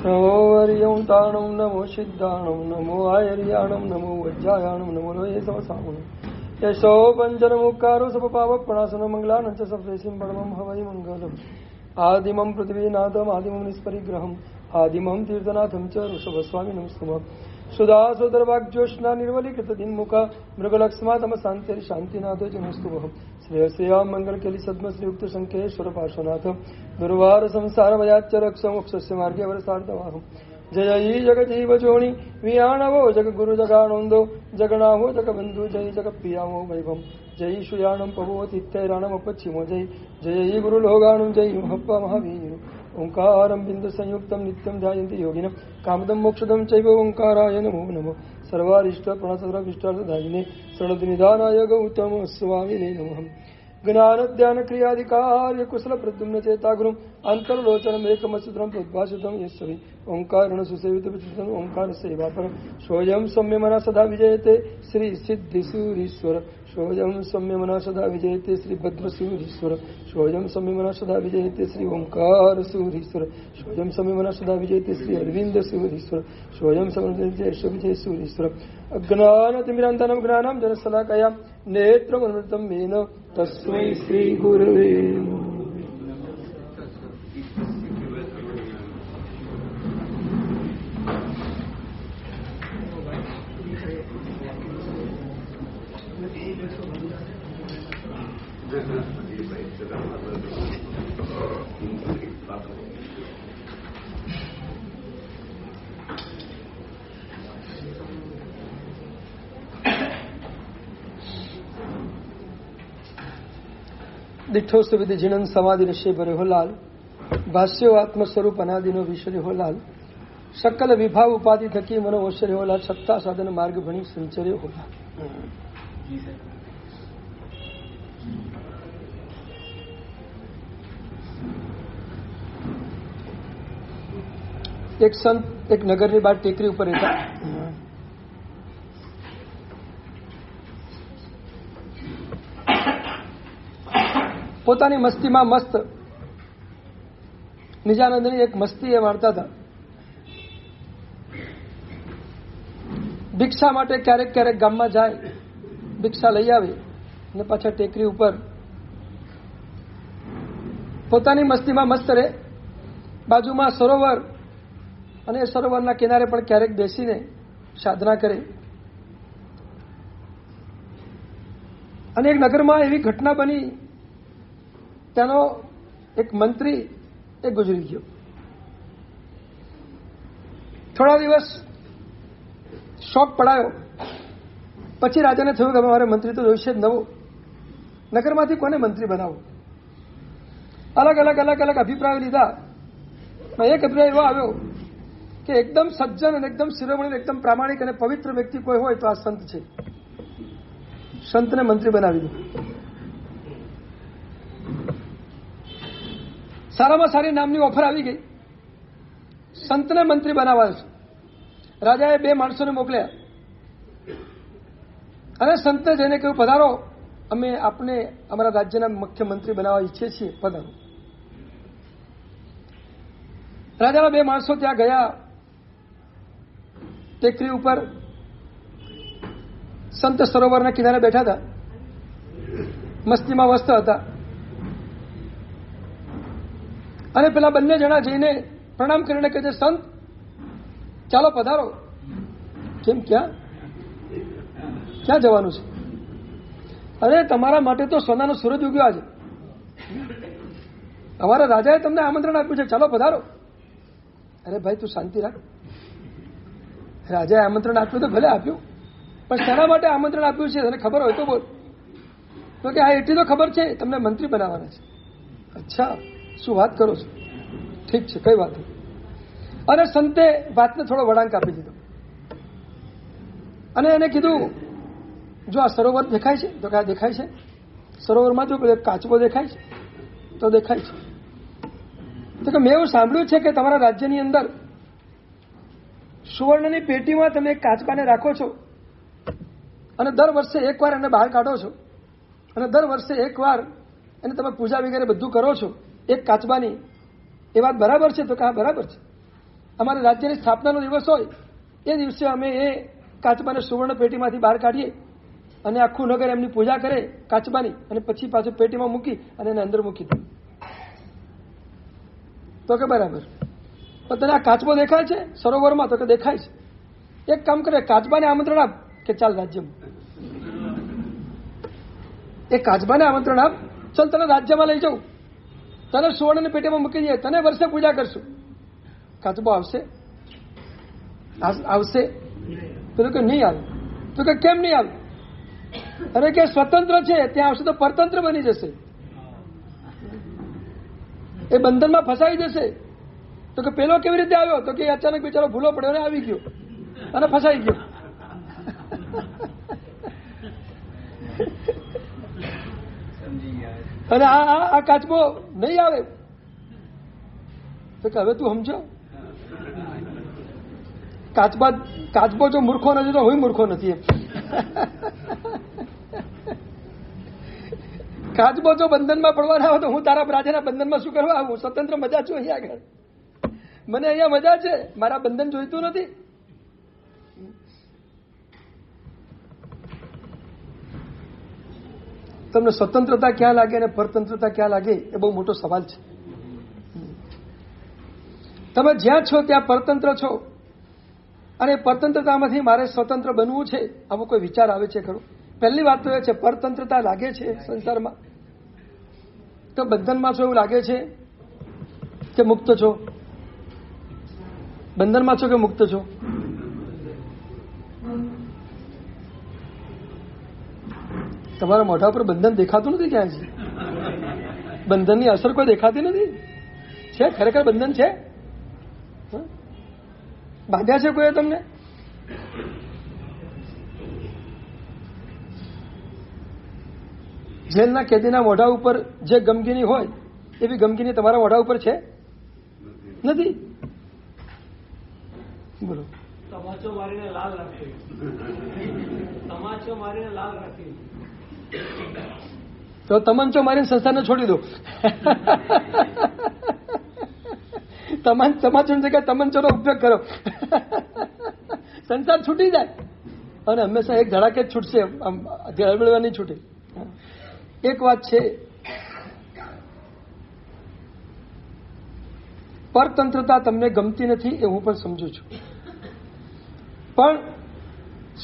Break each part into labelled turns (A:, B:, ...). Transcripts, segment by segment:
A: નમો હરિયંતાણમ નમો સિદ્ધાણમ નમો આયર્યાણમ નમો વજ્જાયાણમ નમો યેસવસામણમ યશો પંચનમુકારો સપપાવપણાસન મંગલાનંચ સપ્રેસિમ પરમં હવૈ મંગલમ આદિમં પૃથ્વીનાથમ આદિમં નિષ્પરિગ્રહમ આદિમં તીર્થનાથમ ચ ઋષભસ્વામી નમસ્તુમ સુદાસોદરવાગ્જોષ્ણા નિર્વલીકૃત દિનમુખ મૃગલક્ષ્માતમ શાંતિ શાંતિનાથો જ નમસ્તુભ શ્રેયસ્યા મંગલકેલી સદ્મ શ્રીયુક્ત શંકેશ્વર પાર્શ્વનાથ દુર્વાર સંસાર વયાચ્ય રક્ષ મોક્ષસ્ય માર્ગે વરસાર્થવાહમ જય જગજીવ જોણી વિયાણવો જગગુરુ જગાણોંદો જગણાહો જગબંધુ જય જગપ્રિયામો વૈભમ જય શુયાણમ પવોતિત્તૈરાણમ અપચ્છિમો જય જય ગુરુલોગાણું જય મહપ્પા મહાવીર ઓંકારમ બિંદુ સંયુક્તમ નિત્યમ ધ્યાયંતિ યોગિનમ કામદમ મોક્ષદમ ચૈવ ઓંકારાય નમો નમઃ સર્વારિષ્ટ પ્રણસર્વભિષ્ટાર્થદાયિને સણદનિધાનાય ગૌતમ સ્વામિને નમઃ જ્ઞાન ધ્યાન ક્રિયાધિકાર્ય કુશલ પ્રદ્યુમ્ન ચેતા ગુરુ અંતર્લોચનમ એકમસૂત્રમ પ્રોદ્ભાષિતમ યસ્વી ઓંકારેણ સુસેવિત વિચિતમ ઓંકાર સેવાપર સોયમ સૌમ્યમના સદા વિજયતે શ્રી સિદ્ધિસુરીશ્વર સોયમ સૌમ્યમના સદા વિજયતે શ્રી ભદ્રસુરીશ્વર સોયમ સૌમ્યમના સદા વિજયતે શ્રી ઓંકાર સુરીશ્વર સોયમ સૌમ્યમના સદા વિજયતે શ્રી અરવિંદ સુરીશ્વર સોયમ વિજય સુરીશ્વર અજ્ઞાનતિમિરાંતનમ જ્ઞાનમ જનસલાકયા નેત્રમનૃતમ મેન તસ્મૈ શ્રી ગુરવે દિઠોસ્ત વિધિ જીણન સમાધિ ઋષિ ભર્યો લાલ ભાષ્યો આત્મ સ્વરૂપ અનાદિનો વિશ્ર્યો લાલ સકલ વિભાવ ઉપાધિ થકી મનો ઓશર્યો લાલ સત્તા સાધન માર્ગ ભણી સંચર્યો લાલ. એક સંત એક નગરની બહાર ટેકરી ઉપર રહેતા. પોતાની મસ્તીમાં મસ્ત નિજાનંદની એક મસ્તી એ માણતા હતા. ભિક્ષા માટે ક્યારેક ક્યારેક ગામમાં જાય, ભિક્ષા લઈ આવે અને પાછા ટેકરી ઉપર પોતાની મસ્તીમાં મસ્ત રહે. બાજુમાં સરોવર અને એ સરોવરના કિનારે પણ ક્યારેક બેસીને સાધના કરે. અને એક નગરમાં એવી ઘટના બની, ત્યાંનો એક મંત્રી એ ગુજરી ગયો. થોડા દિવસ શોક પડાયો. પછી રાજાને થયું કે મારે મંત્રી તો જોઈશે જ નવો. નગરમાંથી કોને મંત્રી બનાવો? અલગ અલગ અલગ અલગ અભિપ્રાયો લીધા. એક અભિપ્રાય એવો આવ્યો કે એકદમ સજ્જન અને એકદમ શિરોમણી, એકદમ પ્રામાણિક અને પવિત્ર વ્યક્તિ કોઈ હોય તો આ સંત છે. સંતને મંત્રી બનાવી દો. સારામાં સારી નામની ઓફર આવી ગઈ. સંતને મંત્રી બનાવવા છે. રાજાએ 2 માણસોને મોકલ્યા અને સંતે જઈને કહ્યું, પધારો, અમે આપને અમારા રાજ્યના મુખ્યમંત્રી બનાવવા ઈચ્છીએ છીએ, પધારો. રાજાના 2 માણસો ત્યાં ગયા. ટેકરી ઉપર સંત સરોવરના કિનારે બેઠા હતા, મસ્તીમાં મસ્ત હતા. અને પેલા બંને જણા જઈને પ્રણામ કરીને કહે છે, સંત ચાલો પધારો. કેમ, ક્યાં જવાનું છે? અરે તમારા માટે તો સોનાનો સૂરજ ઉગ્યો આજે. અમારા રાજાએ તમને આમંત્રણ આપ્યું છે, ચાલો પધારો. અરે ભાઈ તું શાંતિ રાખ. રાજાએ આમંત્રણ આપ્યું તો ભલે આપ્યું, પણ શેના માટે આમંત્રણ આપ્યું છે તને ખબર હોય તો બોલ. તો કે આ એટલી તો ખબર છે, તમને મંત્રી બનાવવાના છે. અચ્છા, શું વાત કરો છો? ઠીક છે, કઈ વાત નહીં. અને સંતે વાતને થોડો વળાંક આપી દીધો અને એને કીધું, જો આ સરોવર દેખાય છે? તો કે આ દેખાય છે. સરોવરમાં જો કાચબો દેખાય છે? તો દેખાય છે. તો કે મેં એવું સાંભળ્યું છે કે તમારા રાજ્યની અંદર સુવર્ણની પેટીમાં તમે એક કાચબાને રાખો છો અને દર વર્ષે એકવાર એને બહાર કાઢો છો અને દર વર્ષે એકવાર એને તમે પૂજા વગેરે બધું કરો છો એક કાચબાની. એ વાત બરાબર છે? તો કે હા બરાબર છે. અમારે રાજ્યની સ્થાપનાનો દિવસ હોય એ દિવસે અમે એ કાચબાને સુવર્ણ પેટીમાંથી બહાર કાઢીએ અને આખું નગર એમની પૂજા કરે કાચબાની, અને પછી પાછું પેટીમાં મૂકી અને એને અંદર મૂકી દે. તો કે બરાબર. પણ તને આ કાચબો દેખાય છે સરોવરમાં? તો કે દેખાય છે. એક કામ કરે, કાચબાને આમંત્રણ આપ કે ચાલ રાજ્યમાં. એ કાચબાને આમંત્રણ આપ, ચાલ તને રાજ્યમાં લઈ જાઉં, તને સુવર્ણની પેટીમાં મૂકી દઈએ, તને વર્ષે પૂજા કરશું. કાચબો આવશે? આવશે? પેલું કે નહીં આવે. તો કે કેમ નહીં આવે? અરે કે સ્વતંત્ર છે, ત્યાં આવશે તો પરતંત્ર બની જશે, એ બંધનમાં ફસાઈ જશે. તો કે પેલો કેવી રીતે આવ્યો? તો કે અચાનક બિચારો ભૂલો પડ્યો અને આવી ગયો અને ફસાઈ ગયો. અને આ કાચબો નહીં આવે. તો કે હવે તું સમજો, કાચબો જો મૂર્ખો નથી તો હું મૂર્ખો નથી. કાચબો જો બંધનમાં પડવાના આવે તો હું તારા રાજાના બંધનમાં શું કરવા આવું? સ્વતંત્ર મજા છું અહીંયા આગળ, મને અહીંયા મજા છે, મારા બંધન જોઈતું નથી. તમને સ્વતંત્રતા ક્યાં લાગે અને પરતંત્રતા ક્યાં લાગે એ બહુ મોટો સવાલ છે. તમે જ્યાં છો ત્યાં પરતંત્ર છો, અને પરતંત્રતામાંથી મારે સ્વતંત્ર બનવું છે, આવો કોઈ વિચાર આવે છે ખરો? પહેલી વાત તો એ છે, પરતંત્રતા લાગે છે સંસારમાં તો બંધનમાં છો એવું લાગે છે કે મુક્ત છો? બંધનમાં છો કે મુક્ત છો? તમારા મોઢા ઉપર બંધન દેખાતું નથી ક્યાં છે? બંધનની અસર કોઈ દેખાતી નથી. છે ખરેખર બંધન છે? બાંધ્યા છે કોઈ તમને? જેલના કેદીના મોઢા ઉપર જે ગમગીની હોય એવી ગમગીની તમારા મોઢા ઉપર છે? નથી. બોલો.
B: તમાચો મારીને લાલ રાખી, તમાચો મારીને લાલ રાખી.
A: તો તમંચો મારીને સંસારને છોડી દો. તમાચો જગ્યાએ તમંચોનો ઉપયોગ કરો, સંસાર છૂટી જાય. અને હંમેશા એક ધડાકે જ છૂટશે, હળબળવા નહીં છૂટે. એક વાત છે, પરતંત્રતા તમને ગમતી નથી એ હું પણ સમજુ છું, પણ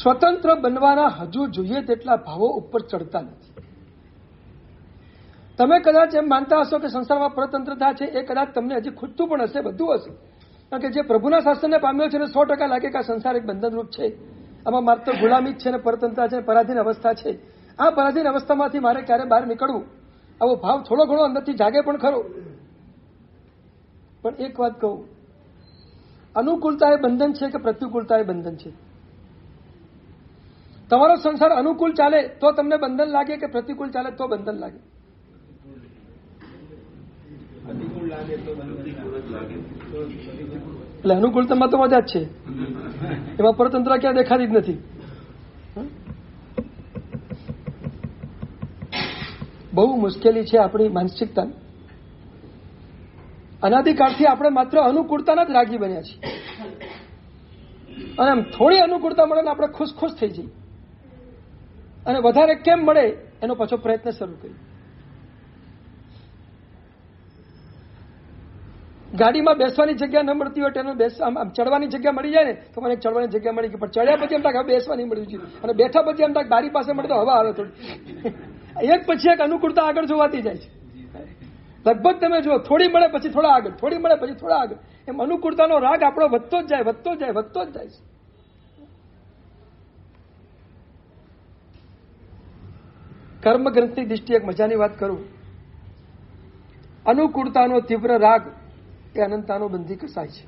A: સ્વતંત્ર બનવાના હજુ જોઈએ તેટલા ભાવો ઉપર ચડતા નથી. તમે કદાચ એમ માનતા હશો કે સંસારમાં પરતંત્રતા છે, એ કદાચ તમને હજી ખૂટતું પણ હશે, બધું હશે. કારણ કે જે પ્રભુના શાસનને પામ્યો છે એને 100% લાગે કે આ સંસાર એક બંધનરૂપ છે, આમાં માત્ર ગુલામી જ છે ને પરતંત્રતા છે, પરાધીન અવસ્થા છે. આ પરાધીન અવસ્થામાંથી મારે ક્યારે બહાર નીકળવું, આવો ભાવ થોડો ઘણો અંદરથી જાગે પણ ખરો. પણ એક વાત કહું, અનુકૂળતા એ બંધન છે કે પ્રતિકૂળતા એ બંધન છે? તમારો સંસાર અનુકૂળ ચાલે તો તમને બંધન લાગે કે પ્રતિકૂળ ચાલે તો બંધન લાગે? એટલે અનુકૂળતામાં તો મજા જ છે, એમાં પરતંત્ર ક્યાં દેખાતી જ નથી. બહુ મુશ્કેલી છે આપણી માનસિકતા. અનાદિકાળથી આપણે માત્ર અનુકૂળતાના જ રાગી બન્યા છીએ, અને આમ થોડી અનુકૂળતા મળે ને આપણે ખુશ થઈ જઈએ, અને વધારે કેમ મળે એનો પાછો પ્રયત્ન શરૂ કરીએ. ગાડીમાં બેસવાની જગ્યા ન મળતી હોય તેને આમ ચડવાની જગ્યા મળી જાય ને તો મને ચડવાની જગ્યા મળી ગઈ, પણ ચડ્યા પછી એમ તાક હવે બેસવા નહીં મળ્યું છે, અને બેઠા પછી એમ તાક બારી પાસે મળે તો હવા આવે થોડી. એક પછી એક અનુકૂળતા આગળ જોવાતી જાય છે. લગભગ તમે જુઓ, થોડી મળે પછી થોડા આગળ, થોડી મળે પછી થોડા આગળ, એમ અનુકૂળતાનો રાગ આપણો વધતો જ જાય, વધતો જ જાય, વધતો જ જાય છે. કર્મ ગ્રંથની દૃષ્ટિએ એક મજાની વાત કરું, અનુકૂળતાનો તીવ્ર રાગ એ અનંતાનુબંધી કસાય છે,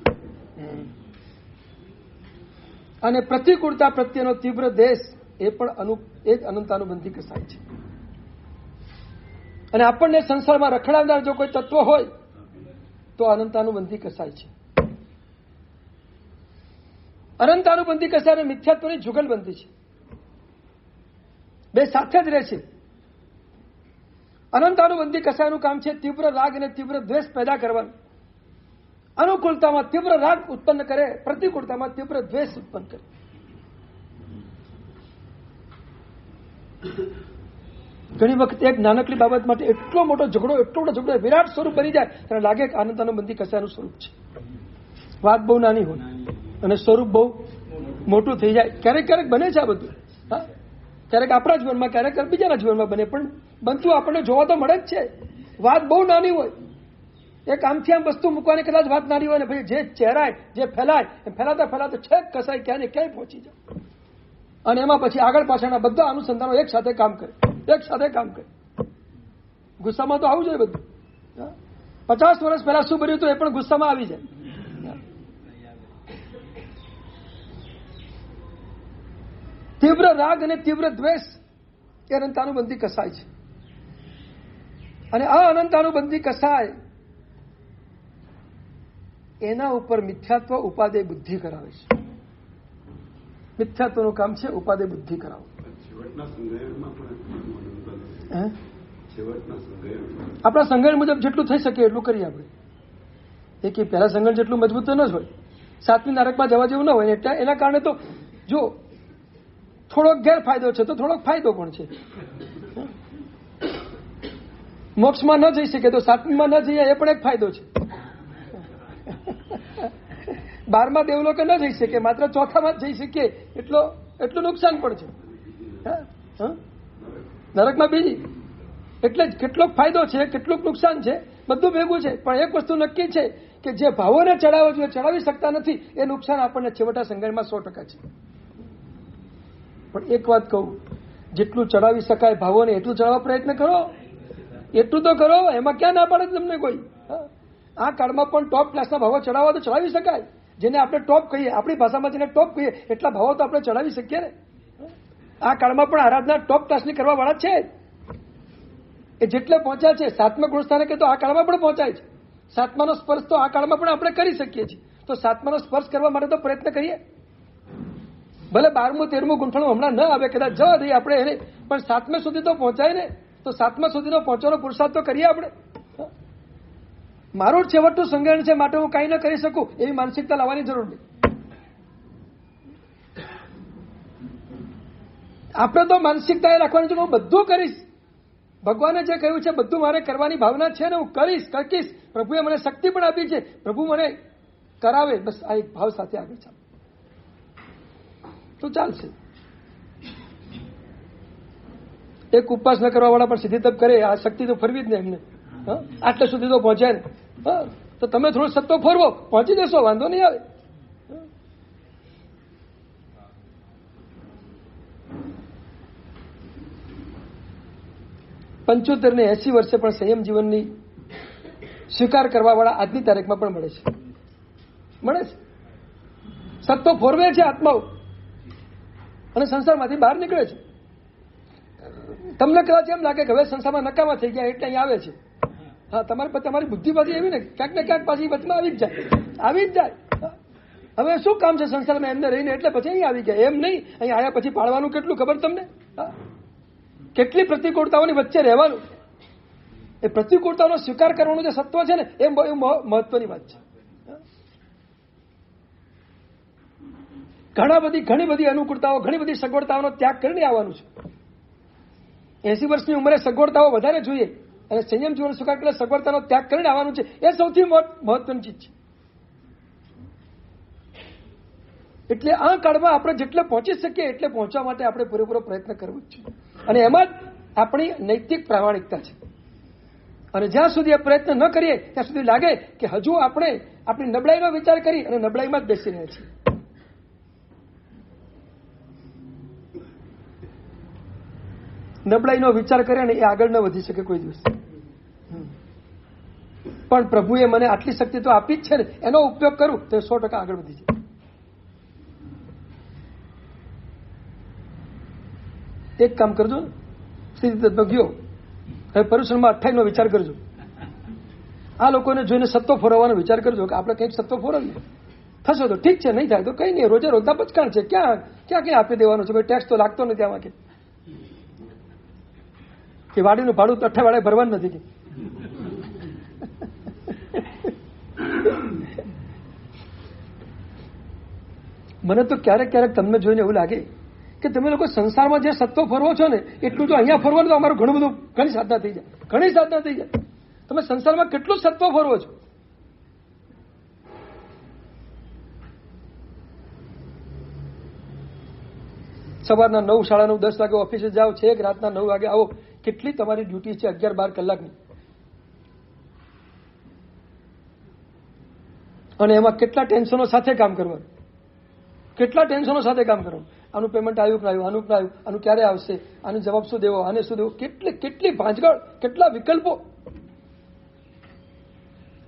A: અને પ્રતિકૂળતા પ્રત્યેનો તીવ્ર દેશ એ પણ એ જ અનંતાનુબંધી કસાય છે. અને આપણને સંસારમાં રખડાવનાર જો કોઈ તત્વ હોય તો અનંતાનુબંધી કસાય છે. અનંતાનુબંધી કસાય અને મિથ્યાત્વની જુગલબંધી છે, બે સાથે જ રહે છે. અનંતાનુબંધી કસાયનું કામ છે તીવ્ર રાગ અને તીવ્ર દ્વેષ પેદા કરવાનું. અનુકૂળતામાં તીવ્ર રાગ ઉત્પન્ન કરે, પ્રતિકૂળતામાં તીવ્ર દ્વેષ ઉત્પન્ન કરે. ઘણી વખત એક નાનકડી બાબત માટે એટલો મોટો ઝઘડો વિરાટ સ્વરૂપ બની જાય અને લાગે કે આનંદાનુબંધી કસાયનું સ્વરૂપ છે. વાત બહુ નાની હોય અને સ્વરૂપ બહુ મોટું થઈ જાય. ક્યારેક ક્યારેક બને છે આ બધું. હા, ક્યારેક આપણા જીવનમાં, ક્યારેક બીજાના જીવનમાં બને, પણ બનતું આપણને જોવા તો મળે જ છે. વાત બહુ નાની હોય, એક આમથી આમ વસ્તુ મૂકવાની કદાચ વાત નાની હોય ને પછી જે ચહેરાય, જે ફેલાય, એ ફેલાતા છેક કસાય ક્યાં ને ક્યાંય પહોંચી જાય. અને એમાં પછી આગળ પાછળના બધા અનુસંધાનો એક સાથે કામ કરે. ગુસ્સામાં તો આવું જોઈએ બધું. 50 વર્ષ પહેલા શું બન્યું હતું એ પણ ગુસ્સામાં આવી જાય. તીવ્ર રાગ અને તીવ્ર દ્વેષ એ અનંતાનુબંધી કસાય છે. અને આ અનંતાનુબંધી કસાય એના ઉપર મિથ્યાત્વ ઉપાદેય બુદ્ધિ કરાવે છે. મિથ્યાત્વનું કામ છે ઉપાદેય બુદ્ધિ કરાવો. આપણા સંગઠન મુજબ જેટલું થઈ શકે એટલું કરીએ આપણે. એ કે પહેલા સંગઠન જેટલું મજબૂત તો ન જ હોય, 7મી નરકમાં જવા જેવું ન હોય. એટલે એના કારણે તો જો થોડોક ગેરફાયદો છે તો થોડોક ફાયદો પણ છે. મોક્ષમાં ન જઈ શકે તો 7મીમાં ન જઈએ એ પણ એક ફાયદો છે. 12મા દેવલોકે ન જઈ શકે, માત્ર 4થામાં જ જઈ શકીએ એટલું નુકસાન પણ છે. નરકમાં બીજી. એટલે જ કેટલોક ફાયદો છે, કેટલુંક નુકસાન છે, બધું ભેગું છે. પણ એક વસ્તુ નક્કી છે કે જે ભાવોને ચડાવવા જોઈએ ચડાવી શકતા નથી એ નુકસાન આપણને છેવટા સંગઠનમાં 100% છે. પણ એક વાત કહું, જેટલું ચડાવી શકાય ભાવોને એટલું ચડાવવા પ્રયત્ન કરો, એટલું તો કરો. એમાં ક્યાં ના પાડે તમને કોઈ? આ કાળમાં પણ ટોપ ક્લાસના ભાવો ચડાવવા તો ચડાવી શકાય. જેને આપણે ટોપ કહીએ, આપણી ભાષામાં જેને ટોપ કહીએ એટલા ભાવો તો આપણે ચડાવી શકીએ ને. આ કાળમાં પણ આરાધના ટોપ ક્લાસની કરવા વાળા છે. એ જેટલે પહોંચ્યા છે 7મા ગુણસ્થાને કે તો આ કાળમાં પણ પહોંચાય છે. 7માનો સ્પર્શ તો આ કાળમાં પણ આપણે કરી શકીએ છીએ. તો 7માનો સ્પર્શ કરવા માટે તો પ્રયત્ન કરીએ. ભલે 12મું 13મું ગુંઠણું હમણાં ન આવે, કદાચ જવા દઈએ આપણે એને, પણ 7મા સુધી તો પહોંચાય ને. તો 7મા સુધીનો પહોંચવાનો પુરુષાર્થ તો કરીએ આપણે. મારું છેવટનું સંગ્રહણ છે માટે હું કાંઈ ન કરી શકું એવી માનસિકતા લાવવાની જરૂર નહીં. આપણે તો માનસિકતા એ રાખવાની છે કે હું બધું કરીશ. ભગવાને જે કહ્યું છે બધું મારે કરવાની ભાવના છે ને હું કરીશ. પ્રભુએ મને શક્તિ પણ આપી છે, પ્રભુ મને કરાવે. બસ આ એક ભાવ સાથે આગળ ચાલો તો ચાલશે. એક ઉપવાસ ન કરવા વાળા પણ સિદ્ધિ તપ કરે, આ શક્તિ તો ફરવી જ ને એમને. આટલે સુધી તો પહોંચ્યા ને. તો તમે થોડો સત્તો ફરવો, પહોંચી જશો, વાંધો નહીં આવે. પંચોતેર ને 80 વર્ષે પણ સંયમ જીવનની સ્વીકાર કરવા વાળા આજની તારીખમાં પણ મળે છે. સત્તો ફોરવે છે આત્માઓ અને સંસારમાંથી બહાર નીકળે છે. તમને કદાચ એમ લાગે કે હવે સંસારમાં નકામા થઈ ગયા એટલે અહીં આવે છે. હા, તમારી બુદ્ધિ પાછી એવી ને ક્યાંક ને ક્યાંક પાછી વચમાં આવી જ જાય. હવે શું કામ છે સંસારમાં એમને રહીને, એટલે પછી અહીં આવી ગયા. એમ નહીં, અહીં આવ્યા પછી પાળવાનું કેટલું ખબર તમને? કેટલી પ્રતિકૂળતાઓની વચ્ચે રહેવાનું. એ પ્રતિકૂળતાનો સ્વીકાર કરવાનું જે સત્વ છે ને એ બહુ મહત્વની વાત છે. ઘણી બધી અનુકૂળતાઓ, ઘણી બધી સગવડતાઓનો ત્યાગ કરીને આવવાનું છે. 80 વર્ષની ઉંમરે સગવડતાઓ વધારે જોઈએ અને સંયમ જીવન સ્વીકાર કરીને સગવડતાનો ત્યાગ કરીને આવવાનું છે. એ સૌથી મહત્વની ચીજ છે. એટલે આ કાળમાં આપણે જેટલે પહોંચી શકીએ એટલે પહોંચવા માટે આપણે પૂરેપૂરો પ્રયત્ન કરવો જ છે. અને એમાં જ આપણી નૈતિક પ્રામાણિકતા છે. અને જ્યાં સુધી આ પ્રયત્ન ન કરીએ ત્યાં સુધી લાગે કે હજુ આપણે આપણી નબળાઈનો વિચાર કરી અને નબળાઈમાં જ બેસી રહ્યા છીએ. નબળાઈનો વિચાર કરે ને એ આગળ ન વધી શકે કોઈ દિવસ. પણ પ્રભુએ મને આટલી શક્તિ તો આપી જ છે ને, એનો ઉપયોગ કરું તો 100% આગળ વધી જાય. એક કામ કરજો ને, સ્થિતિ ગયો હવે પર્યુષણમાં 28નો વિચાર કરજો. આ લોકોને જોઈને સત્તો ફોરવવાનો વિચાર કરજો કે આપણે કંઈક સત્તો ફોરવીએ. થશે તો ઠીક છે, નહીં થાય તો કઈ નહીં. રોજના પચકાણ છે, ક્યાં આપી દેવાનું છે. ટેક્સ તો લાગતો નથી આમાં કે વાડીનું ભાડું તો 8 વાળે ભરવાનું નથી. મને તો ક્યારેક ક્યારેક તમને જોઈને એવું લાગે કે તમે લોકો સંસારમાં જે સત્વ ફરવો છો ને એટલું જો અહીંયા ફરવાનું તો અમારું ઘણી સાધના થઈ જાય, ઘણી સાધના થઈ જાય. તમે સંસારમાં કેટલું સત્વ ફરવો છો. સવારના 9, 9:30, 10 વાગે ઓફિસે જાઓ, છેક રાતના 9 વાગે આવો. કેટલી તમારી ડ્યુટી છે? 11-12 કલાકની. અને એમાં કેટલા ટેન્શનો સાથે કામ કરવાનું, કેટલા ટેન્શનો સાથે કામ કરવાનું. આનું પેમેન્ટ આવ્યું કે આવ્યું, આનું કે આવ્યું, આનું ક્યારે આવશે, આનો જવાબ શું દેવો, આને શું દેવો, કેટલી ભાંજગળ, કેટલા વિકલ્પો.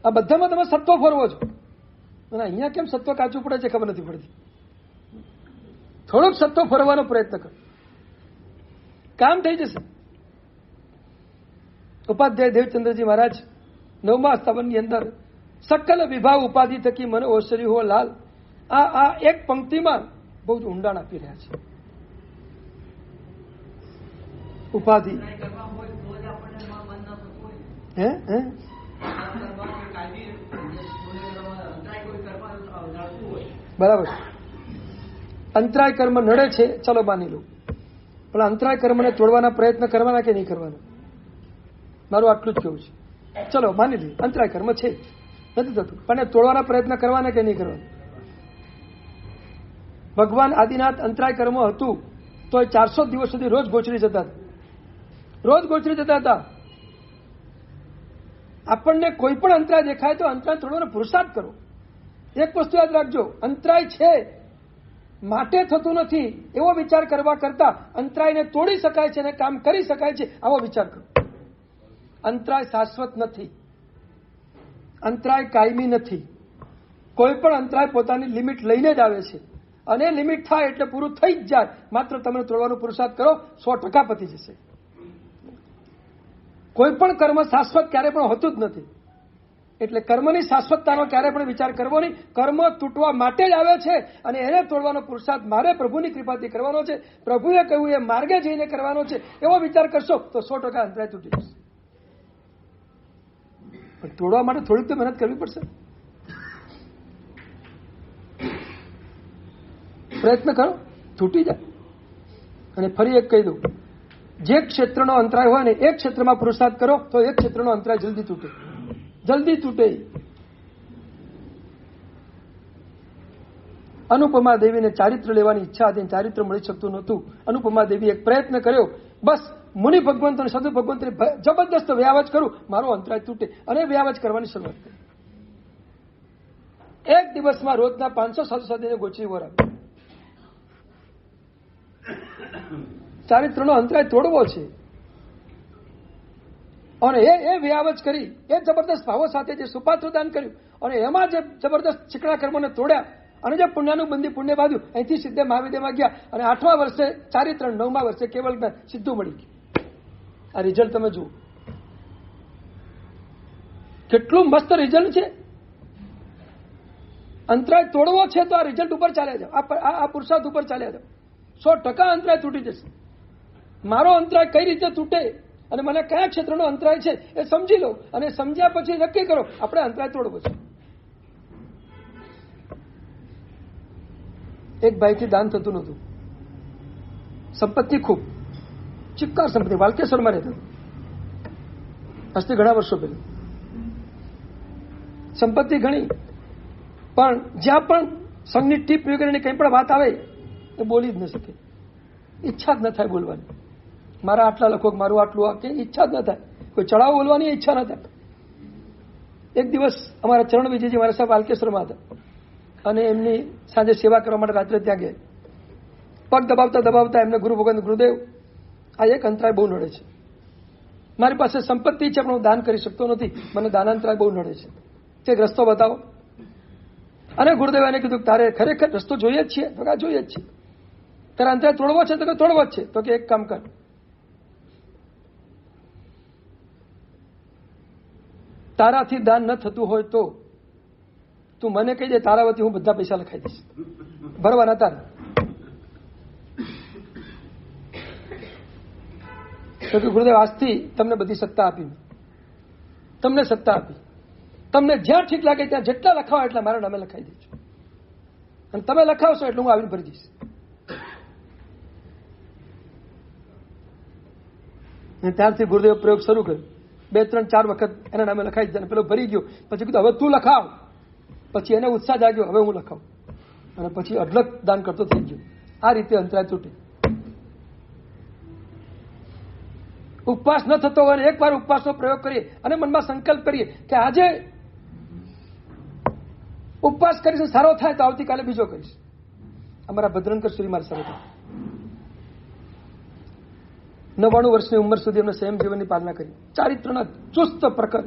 A: આ બધામાં તમે સત્વ ફરવો છો. અને અહીંયા કેમ સત્વ કાચું પડે છે ખબર નથી પડતી. થોડોક સત્વ ફરવાનો પ્રયત્ન કરો, કામ થઈ જશે. ઉપાધ્યાય દેવચંદ્રજી મહારાજ 9મા સ્થાપનની અંદર સકલ વિભાવ ઉપાધિ થકી મને ઓસરી હો લાલ, આ એક પંક્તિમાં બહુ જ ઊંડાણ આપી રહ્યા છે. ઉપાધિ બરાબર. અંતરાય કર્મ નડે છે, ચલો માની લો, પણ અંતરાય કર્મને તોડવાના પ્રયત્ન કરવાના કે નહીં કરવાના? મારું આટલું જ કેવું છે. ચલો માની લઈએ અંતરાય કર્મ છે, નથી થતું, પણ તોડવાના પ્રયત્ન કરવાના કે નહીં કરવાના? ભગવાન આદિનાથ અંતરાય કર્મ હતું તો એ 400 દિવસ સુધી રોજ ગોચરી જતા હતા, રોજ ગોચરી જતા હતા. આપણને કોઈ પણ અંતરાય દેખાય તો અંતરાય તોડવાનો પુરુષાર્થ કરો. એક વસ્તુ યાદ રાખજો, અંતરાય છે માટે થતું નથી એવો વિચાર કરવા કરતા અંતરાયને તોડી શકાય છે અને કામ કરી શકાય છે આવો વિચાર કરો. અંતરાય શાશ્વત નથી, અંતરાય કાયમી નથી. કોઈ પણ અંતરાય પોતાની લિમિટ લઈને જ આવે છે અને લિમિટ થાય એટલે પૂરું થઈ જ જાય. માત્ર તમે તોડવાનો પુરુષાર્થ કરો, 100% પતી જશે. કોઈ પણ કર્મ શાશ્વત ક્યારે પણ હોતું જ નથી. એટલે કર્મની શાશ્વતતાનો ક્યારે પણ વિચાર કરવો નહીં. કર્મ તૂટવા માટે જ આવે છે અને એને તોડવાનો પુરુષાર્થ મારે પ્રભુની કૃપાથી કરવાનો છે. પ્રભુએ કહ્યું એ માર્ગે જઈને કરવાનો છે એવો વિચાર કરશો તો 100% અંતરાય તૂટી જશે. પણ તોડવા માટે થોડીક તો મહેનત કરવી પડશે. પ્રયત્ન કરો, તૂટી જાય. અને ફરી એક કહી દઉં, જે ક્ષેત્રનો અંતરાય હોય ને એક ક્ષેત્રમાં પુરુષાર્થ કરો તો એક ક્ષેત્રનો અંતરાય જલ્દી તૂટે, જલ્દી તૂટે. અનુપમા દેવીને ચારિત્ર લેવાની ઈચ્છા હતી, ચારિત્ર મળી શકતું નહોતું. અનુપમા દેવી એક પ્રયત્ન કર્યો, બસ મુનિ ભગવંત અને સાધુ ભગવંતને જબરદસ્ત વ્યાવજ કરું, મારો અંતરાય તૂટે, અને વ્યાવજ કરવાની શરૂઆત કરી. એક દિવસમાં રોજના 500 સાધુ સાધુને ગોચરી વરાવી. ચારિત્રનો અંતરાય તોડવો છે અને એ વ્યાવજ કરી, એ જબરદસ્ત ભાવો સાથે જે સુપાત્ર દાન કર્યું અને એમાં જે જબરદસ્ત ચીકણા કર્મોને તોડ્યા અને જે પુણ્યનું બંધી પુણ્ય બાંધ્યું, અહીંથી સીધે મહાવિદ્યમાં ગયા અને 8મા વર્ષે ચારિત્ર, 9મા વર્ષે કેવલ જ્ઞાન સીધું મળી ગયું. આ રિઝલ્ટ તમે જુઓ, કેટલું મસ્ત રિઝલ્ટ છે. અંતરાય તોડવો છે તો આ રિઝલ્ટ ઉપર ચાલ્યા જાઓ, આ પુરુષાર્થ ઉપર ચાલ્યા જાઓ. 100% અંતરાય તૂટી જશે. મારો અંતરાય કઈ રીતે તૂટે અને મને કયા ક્ષેત્રનો અંતરાય છે એ સમજી લો અને સમજ્યા પછી નક્કી કરો આપણે અંતરાય તોડવો છે. એક ભાઈથી દાન થતું નહોતું, સંપત્તિ ખૂબ, ચિક્કાર સંપત્તિ, વાલકેશ્વરમાં રહેતા, આજથી ઘણા વર્ષો પહેલા. સંપત્તિ ઘણી, પણ જ્યાં પણ સંઘની ટીપ વગેરેની કંઈ પણ વાત આવે એ બોલી જ ન શકે, ઈચ્છા જ ન થાય બોલવાની. મારા આટલા લખો, મારું આટલું આ, કે ઈચ્છા જ ન થાય, કોઈ ચડાવ બોલવાની ઈચ્છા ન થાય. એક દિવસ અમારા ચરણ વિજયજી મારા સાહેબ વાલકેશ્વરમાં હતા અને એમની સાંજે સેવા કરવા માટે રાત્રે ત્યાં ગયા. પગ દબાવતા દબાવતા એમને ગુરુ ભગવાન ગુરુદેવ, આ એક અંતરાય બહુ નડે છે, મારી પાસે સંપત્તિ છે પણ હું દાન કરી શકતો નથી, મને દાનાંતરાય બહુ નડે છે, તે રસ્તો બતાવો. અને ગુરુદેવ એને કીધું તારે ખરેખર રસ્તો જોઈએ જ છીએ? તો કે જોઈએ જ છે. તારે અંતરાય તોડવો છે? તો કે તોડવો જ છે. તો કે એક કામ કર, તારાથી દાન ન થતું હોય તો તું મને કહી દે, તારા વતી હું બધા પૈસા લખાઈ દઈશ, ભરવાના તારે. તો કે ગુરુદેવ આજથી તમને બધી સત્તા આપી, તમને સત્તા આપી, તમને જ્યાં ઠીક લાગે ત્યાં જેટલા લખાવો એટલા મારા નામે લખાઈ દેજો, અને તમે લખાવશો એટલે હું આવીને ભરી દઈશ. અને ત્યારથી ગુરુદેવ પ્રયોગ શરૂ કર્યો. 2, 3, 4 વખત એના નામે લખાઈ દીધા. પેલો ભરી ગયો. પછી કીધું હવે તું લખાવ. પછી એને ઉત્સાહ જાગ્યો, હવે હું લખાવું. અને પછી અઢળક દાન કરતો થઈ ગયો. આ રીતે અંતરાય તૂટે. ઉપવાસ ન થતો હોય, એકવાર ઉપવાસનો પ્રયોગ કરીએ અને મનમાં સંકલ્પ કરીએ કે આજે ઉપવાસ કરીશ, સારો થાય તો આવતીકાલે બીજો કરીશ. અમારા ભદ્રંકર શ્રી મારે સારો થાય. 99 વર્ષની ઉંમર સુધી એમને સંયમ જીવનની પાલના કરી. ચારિત્રના ચુસ્ત પ્રખર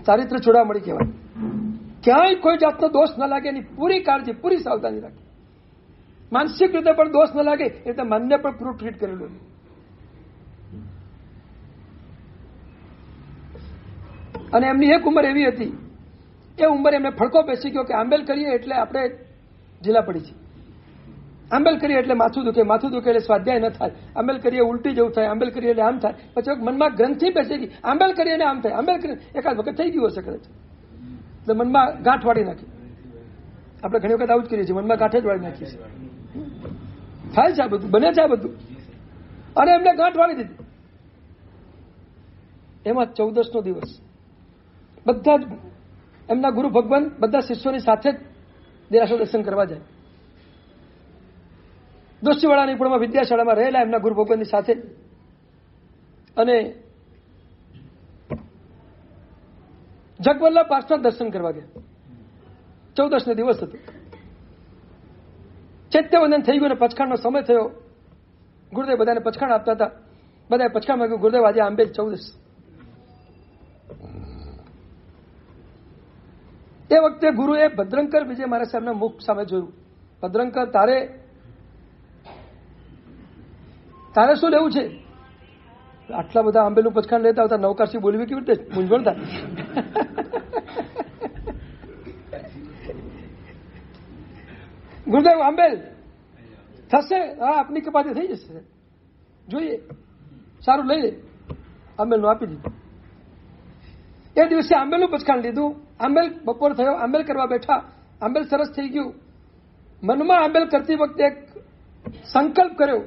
A: ચારિત્ર છોડવા મળી કહેવાય. ક્યાંય કોઈ જાતનો દોષ ન લાગે એની પૂરી કાળજી, પૂરી સાવધાની રાખી. માનસિક રીતે પણ દોષ ન લાગે એ રીતે મનને પણ પૂરું ટ્રીટ કરેલું. અને એમની એક ઉંમર એવી હતી, એ ઉંમર એમને ફડકો બેસી ગયો કે આંબેલ કરીએ એટલે આપણે ઢીલા પડી છીએ. આંબેલ કરીએ એટલે માથું દુખે, માથું દુખે એટલે સ્વાધ્યાય ન થાય, આંબેલ કરીએ ઉલટી જેવું થાય, આંબેલ કરીએ એટલે આમ થાય. પછી મનમાં ગ્રંથિ બેસી ગઈ, આંબેલ કરીએ ને આમ થાય, આંબેલ કરીએ એકાદ વખત થઈ ગયું હશે કદાચ, એટલે મનમાં ગાંઠ વાળી નાખી. આપણે ઘણી વખત આવું જ કરીએ છીએ, મનમાં ગાંઠ જ વાળી નાખીએ છીએ. થાય છે આ બધું, બને છે આ બધું. અને એમને ગાંઠ વાળી દીધી. એમાં 14નો દિવસ બધા જ એમના ગુરુ ભગવાન બધા શિષ્યોની સાથે જ દેરાસર દર્શન કરવા જાય. દોશીવાડાની પૂર્ણમાં વિદ્યાશાળામાં રહેલા એમના ગુરુ ભગવાનની સાથે, અને જગવલ્લભ પાર્ષદ દર્શન કરવા ગયા. 14નો દિવસ હતો. ચૈત્યવંદન થઈ ગયું અને પચખાણનો સમય થયો. ગુરુદેવ બધાને પચખાણ આપતા હતા. બધાએ પચખાણ માંગ્યું, ગુરુદેવ આજે આંબેલ 14. એ વખતે ગુરુએ ભદ્રંકર વિજય મહારાજ સાહેબના મુખ સામે જોયું. ભદ્રંકર, તારે શું લેવું છે? આટલા બધા આંબેલનું પચખાણ લેતા હતા, નવકારસી બોલવી કેવી રીતે? મૂંઝવણ થાય. ગુરુદેવ, આંબેલ થશે? હા, આપની કપાતી થઈ જશે, જોઈએ, સારું લઈ લે. આંબેલનું આપી દીધું. એ દિવસે આંબેલનું પચખાણ લીધું. આંબેલ બપોર થયો, આંબેલ કરવા બેઠા. આંબેલ સરસ થઈ ગયું. મનમાં આંબેલ કરતી વખતે એક સંકલ્પ કર્યો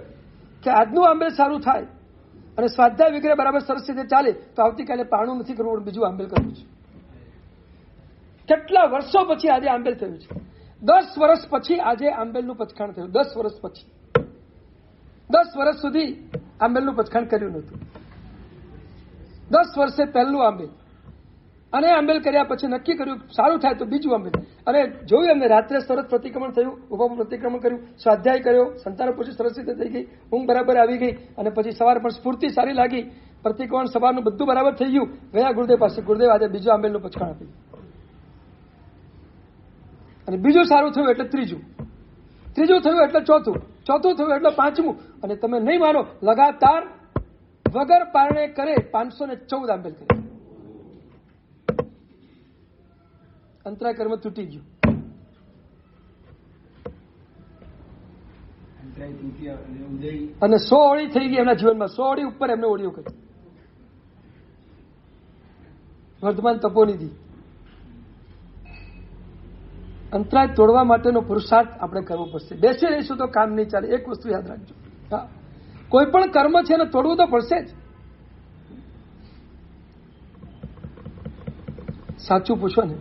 A: કે આજનું આંબેલ સારું થાય અને સ્વાધ્યાય વિગ્રહ બરાબર સરસ રીતે ચાલે તો આવતીકાલે પાણું નથી કરવું, બીજું આંબેલ કરવું છે. કેટલા વર્ષો પછી આજે આંબેલ થયું છે. 10 વર્ષ પછી આજે આંબેલનું પચખાણ થયું. 10 વર્ષ પછી. 10 વર્ષ સુધી આંબેલનું પચખાણ કર્યું નહોતું. 10 વર્ષે પહેલું આંબેલ. અને આંબેલ કર્યા પછી નક્કી કર્યું સારું થાય તો બીજું આંબેલ. અને જોયું એમને રાત્રે સરસ પ્રતિક્રમણ થયું, ઉભા પ્રતિક્રમણ કર્યું, સ્વાધ્યાય કર્યો, સંતાન પછી સરસ રીતે થઈ ગઈ, ઊંઘ બરાબર આવી ગઈ, અને પછી સવાર પણ સ્ફૂર્તિ સારી લાગી, પ્રતિક્રમણ સવારનું બધું બરાબર થઈ ગયું. ગયા ગુરુદેવ પાસે. ગુરુદેવ આજે બીજું આંબેલનું પચખાણ આપ્યું. અને બીજું સારું થયું એટલે ત્રીજું થયું એટલે ચોથું થયું એટલે 5મું. અને તમે નહીં માનો, લગાતાર વગર પારણે કરે 514 આંબેલ કરે. અંતરાય કર્મ તૂટી ગયું. અને 100 ઓળી થઈ ગઈ એમના જીવનમાં. 100 ઓળી ઉપર એમને ઓળીઓ કરી. વર્ધમાન તપોનિધિ. અંતરાય તોડવા માટેનો પુરુષાર્થ આપણે કરવો પડશે. બેસી રહીશું તો કામ નહીં ચાલે. એક વસ્તુ યાદ રાખજો, હા, કોઈ પણ કર્મ છે એને તોડવું તો પડશે જ. સાચું પૂછો ને,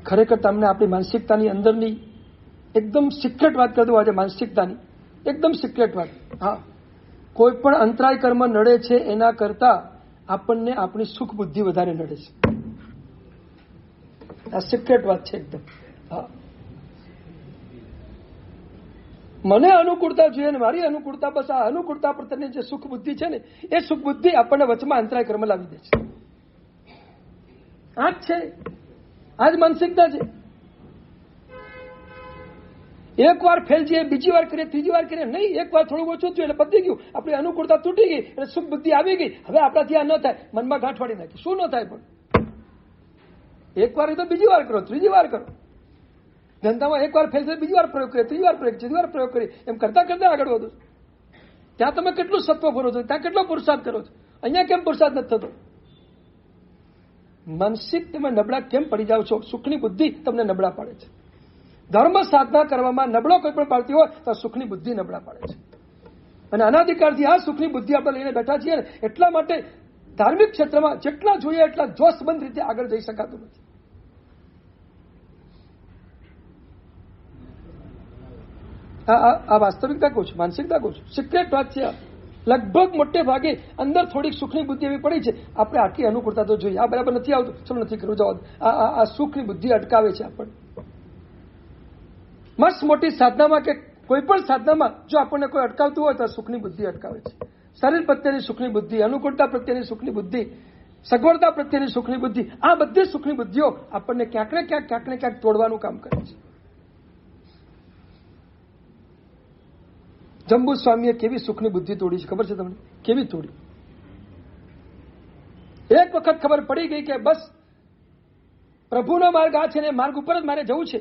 A: ખરેખર તમને આપણી માનસિકતાની અંદરની એકદમ સિક્રેટ વાત કરી દઉં આજે. માનસિકતાની એકદમ સિક્રેટ વાત. હા, કોઈ પણ અંતરાય કર્મ નડે છે એના કરતા આપણને આપણી સુખ બુદ્ધિ વધારે નડે છે. આ સિક્રેટ વાત છે એકદમ. હા, મને અનુકૂળતા જોઈએ ને મારી અનુકૂળતા, બસ આ અનુકૂળતા પ્રત્યેની જે સુખ બુદ્ધિ છે ને એ સુખ બુદ્ધિ આપણને વચમાં અંતરાય કર્મ લાવી દે છે. આ જ છે, આ જ માનસિકતા છે. એક વાર ફેલ જઈએ, બીજી વાર કરીએ, ત્રીજી વાર કરીએ નહીં. એક વાર થોડું ઓછું થયું એટલે પતી ગયું. આપણી અનુકૂળતા તૂટી ગઈ એટલે સુખ બુદ્ધિ આવી ગઈ. હવે આપણાથી આ ન થાય, મનમાં ગાંઠ વાળી નાખી. શું ન થાય? પણ એક વાર તો બીજી વાર કરો, ત્રીજી વાર કરો. ધંધામાં એક વાર ફેલ થયો, બીજી વાર પ્રયોગ કરીએ, ત્રીજી વાર પ્રયોગ, ચોથી વાર પ્રયોગ કરીએ. એમ કરતા કરતા આગળ વધો. ત્યાં તમે કેટલું સત્વ ભરો છો, ત્યાં કેટલો પુરુષાર્થ કરો છો. અહીંયા કેમ પુરુષાર્થ નથી થતો? માનસિક તમે નબળા કેમ પડી જાઓ છો? સુખની બુદ્ધિ તમને નબળા પાડે છે. ધર્મ સાધના કરવામાં નબળો કોઈ પણ પાડતી હોય તો સુખની બુદ્ધિ નબળા પાડે છે. અને અનાધિકારથી આ સુખની બુદ્ધિ આપણે લઈને બેઠા છીએ ને, એટલા માટે ધાર્મિક ક્ષેત્રમાં જેટલા જોઈએ એટલા જોશબંધ રીતે આગળ જઈ શકાતું નથી. આ વાસ્તવિકતા કહું છું, માનસિકતા કહું છું. સિક્રેટ વાત છે. લગભગ મોટે ભાગે અંદર થોડીક સુખની બુદ્ધિ એવી પડી છે, આપણે આટલી અનુકૂળતા તો જોઈએ. આ બરાબર નથી આવતું, ચલો નથી કરવું, જવા દો. આ સુખની બુદ્ધિ અટકાવે છે આપણને. મસ્ત મોટી સાધનામાં કે કોઈ પણ સાધનામાં જો આપણને કોઈ અટકાવતું હોય તો સુખની બુદ્ધિ અટકાવે છે. શરીર પ્રત્યેની સુખની બુદ્ધિ, અનુકૂળતા પ્રત્યેની સુખની બુદ્ધિ, સગવડતા પ્રત્યેની સુખની બુદ્ધિ, આ બધી સુખની બુદ્ધિઓ આપણને ક્યાંક ને ક્યાંક તોડવાનું કામ કરે છે. જંબુ સ્વામીએ કેવી સુખની બુદ્ધિ તોડી છે ખબર છે તમને? કેવી તોડી? એક વખત ખબર પડી ગઈ કે બસ પ્રભુનો માર્ગ આ છે ને માર્ગ ઉપર જ મારે જવું છે.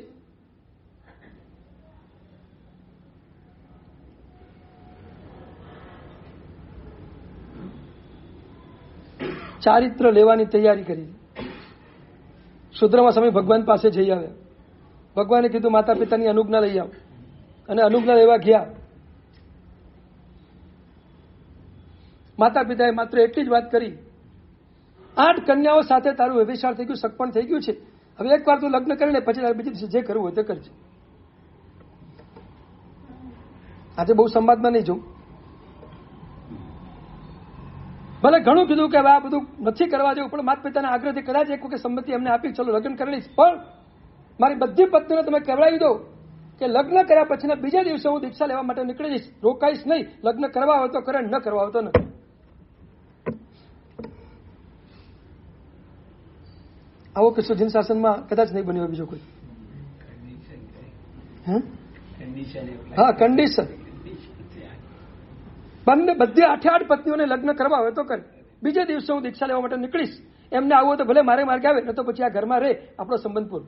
A: ચારિત્ર લેવાની તૈયારી કરી. શુદ્રમાં સમય ભગવાન પાસે જઈ આવ્યા. ભગવાને કીધું માતા પિતાની અનુજ્ઞા લઈ આવ, અને અનુજ્ઞા લેવા ગયા. માતા પિતાએ માત્ર એટલી જ વાત કરી, 8 કન્યાઓ સાથે તારું વ્યભિચાર થઈ ગયું, સગપણ થઈ ગયું છે. હવે એકવાર તું લગ્ન કરી લે, પછી બીજી દિવસે જે કરવું હોય તે કરજે. આજે બહુ સંવાદમાં નહીં જવું. ભલે ઘણું કીધું કે આ બધું નથી કરવા જેવું, પણ માતા પિતાના આગ્રહથી કદાચ એક વખત સંમતિ એમને આપી, ચલો લગ્ન કરી લઈશ, પણ મારી બધી પત્નીઓને તમે કહેવડાવી દો કે લગ્ન કર્યા પછીના બીજા દિવસે હું દીક્ષા લેવા માટે નીકળી જઈશ, રોકાઈશ નહીં. લગ્ન કરવા હોય તો કરે, ન કરવા હોય તો ન. આવો કિસ્સો જીન શાસનમાં કદાચ નહીં બન્યો બીજો કોઈ. હા, કન્ડિશન. બંને બધી 8 પત્નીઓને લગ્ન કરવા હોય તો કરે. બીજે દિવસે હું દીક્ષા લેવા માટે નીકળીશ. એમને આવું તો ભલે મારે માર્ગે આવે, ન તો પછી આ ઘરમાં રહે, આપણો સંબંધ પૂરો.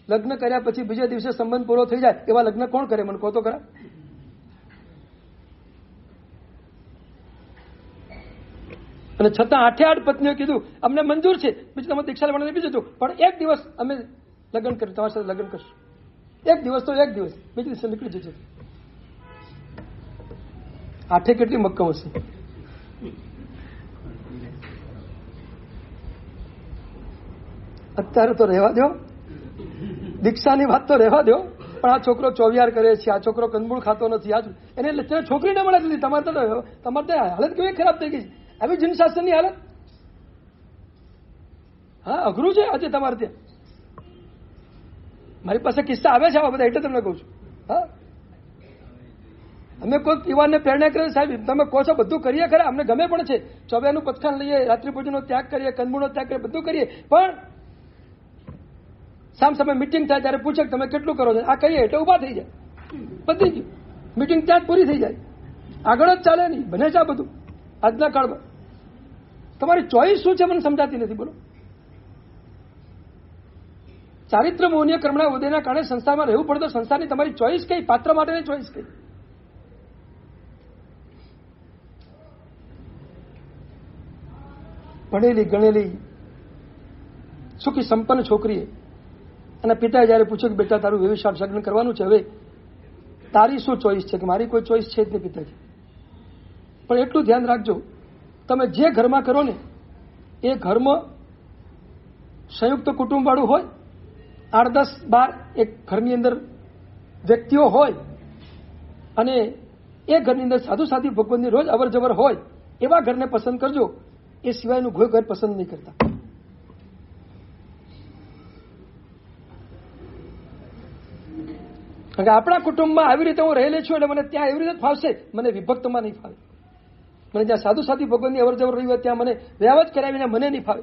A: લગ્ન કર્યા પછી બીજે દિવસે સંબંધ પૂરો થઈ જાય એવા લગ્ન કોણ કરે? મને કહો તો ખરા. અને છતાં 8 પત્નીઓ કીધું અમને મંજૂર છે, બીજું તમે દીક્ષા લેવાનું બીજું હતું, પણ એક દિવસ અમે લગ્ન કરી તમારી સાથે લગ્ન કરશું. એક દિવસ તો એક દિવસ, બીજે દિવસે નીકળી જજો. 8 કેટલી મક્કમ હશે. અત્યારે તો રહેવા દો, દીક્ષાની વાત તો રહેવા દો, પણ આ છોકરો ચોવિયાર કરે છે, આ છોકરો કંદમૂળ ખાતો નથી, આ એને છોકરી ન મળે નથી. તમારે તો હાલત કેવી ખરાબ થઈ ગઈ છે. આવી જીન શાસનની હાલત. હા, અઘરું છે આજે તમારે ત્યાં. મારી પાસે કિસ્સા આવે છે આવા બધા, એટલે તમને કહું છું. હા, અમે કોઈ યુવાનને પ્રેરણા કરીએ, સાહેબ તમે કહો છો બધું કરીએ ખરા, અમને ગમે પણ છે, ચોવ્યાનું પથખાન લઈએ, રાત્રિ ભોજનનો ત્યાગ કરીએ, કંદમૂળનો ત્યાગ કરીએ, બધું કરીએ, પણ સામ સામે મિટિંગ થાય ત્યારે પૂછે તમે કેટલું કરો છો, આ કહીએ એટલે ઉભા થઈ જાય, બધી ગયું, મિટિંગ ત્યાં જ પૂરી થઈ જાય, આગળ જ ચાલે નહીં. બને છે આ બધું આજના કાળમાં. તમારી ચોઈસ શું છે મને સમજાતી નથી. બોલો. ચારિત્ર મૌન્ય કર્મના ઉદયના કારણે સંસારમાં રહેવું પડે તો સંસારની તમારી ચોઈસ કઈ? પાત્ર માટેની ચોઈસ કઈ? ભણેલી ગણેલી સુખી સંપન્ન છોકરીએ અને પિતાએ જયારે પૂછ્યું કે બેટા તારું વ્યભિચાર લગ્ન કરવાનું છે, હવે તારી શું ચોઈસ છે? કે મારી કોઈ ચોઈસ છે જ નહીં પિતાજી. પણ એટલું ધ્યાન રાખજો, તમે જે ઘરમાં કરો ને એ ઘરમાં સંયુક્ત કુટુંબ વાળું હોય, 8, 10, 12 એક ઘરની અંદર વ્યક્તિઓ હોય, અને એ ઘરની અંદર સાધુ સાધી ભગવાનની રોજ અવર જવર હોય, એવા ઘરને પસંદ કરજો. એ સિવાયનું કોઈ ઘર પસંદ નહીં કરતા. કારણ કે આપણા કુટુંબમાં આવી રીતે હું રહેલી છું એટલે મને ત્યાં એવી રીતે ફાવશે, મને વિભક્તમાં નહીં ફાવે. મને જ્યાં સાધુ સાધી ભગવાનની અવર જવર રહી હોય ત્યાં મને વ્યવહાર જ કરાવીને મને નહીં ફાવે.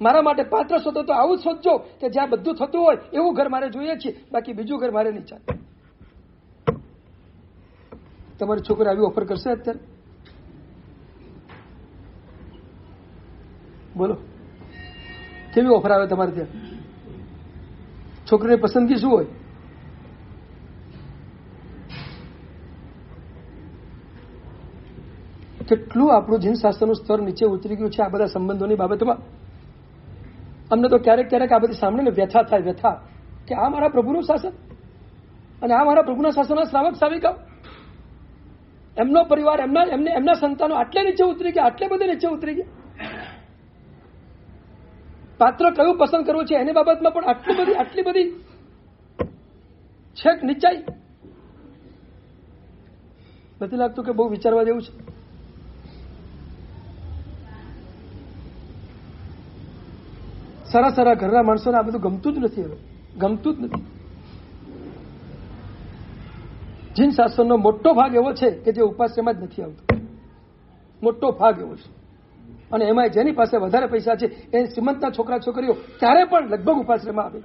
A: મારા માટે પાત્ર શોધો તો આવું જ શોધજો કે જ્યાં બધું થતું હોય એવું ઘર મારે જોઈએ છે, બાકી બીજું ઘર મારે નહીં ચાલે. તમારી છોકરી આવી ઓફર કરશે અત્યારે? બોલો, કેવી ઓફર આવે તમારે ત્યાં? છોકરીની પસંદગી શું હોય? કેટલું આપણું જીન શાસ્ત્રનું સ્તર નીચે ઉતરી ગયું છે આ બધા સંબંધોની બાબતમાં. અમને તો ક્યારેક ક્યારેક આ બધી સાંભળીને વ્યથા થાય, વ્યથા કે આ મારા પ્રભુનું શાસન અને આ મારા પ્રભુના શાસનના શ્રાવક શ્રાવિકાઓ, એમનો પરિવાર, એમના સંતાનો આટલે નીચે ઉતરી ગયા, આટલે બધે નીચે ઉતરી ગયા. પાત્ર કયું પસંદ કરવું છે એની બાબતમાં પણ આટલી બધી છેક નીચાઈ. નથી લાગતું કે બહુ વિચારવા જેવું છે? સારા સારા ઘરના માણસોને આ બધું ગમતું જ નથી, હવે ગમતું જ નથી. જીન શાસ્ત્રનો મોટો ભાગ એવો છે કે જે ઉપાશ્રયમાં જ નથી આવતો, મોટો ભાગ એવો છે. અને એમાં જેની પાસે વધારે પૈસા છે એ શ્રીમંતના છોકરા છોકરીઓ ત્યારે પણ લગભગ ઉપાશ્રયમાં આવે.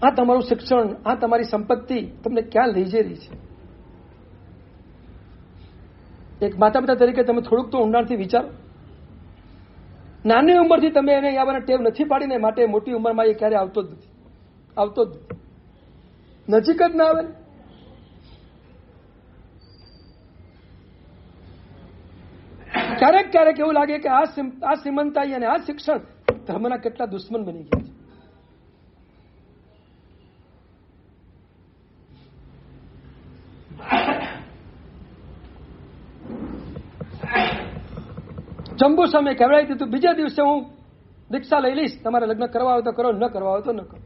A: આ તમારું શિક્ષણ, આ તમારી સંપત્તિ તમને ક્યાં લઈ જઈ રહી છે? એક માતા પિતા તરીકે તમે થોડુંક તો ઊંડાણથી વિચારો. નાની ઉંમરથી તમે એને આવવાના ટેવ નથી પાડીને માટે મોટી ઉંમરમાં એ ક્યારે આવતો જ નથી, આવતો જ નથી, નજીક જ ના આવે. ક્યારેક ક્યારેક એવું લાગે કે આ શ્રીમંતાઈ અને આ શિક્ષણ ધર્મના કેટલા દુશ્મન બની ગયા છે. જંબુ સામે કહેવાય દીધું, બીજા દિવસે હું દીક્ષા લઈ લઈશ, તમારે લગ્ન કરવા હોય તો કરો, ન કરવા હોય તો ન કરો.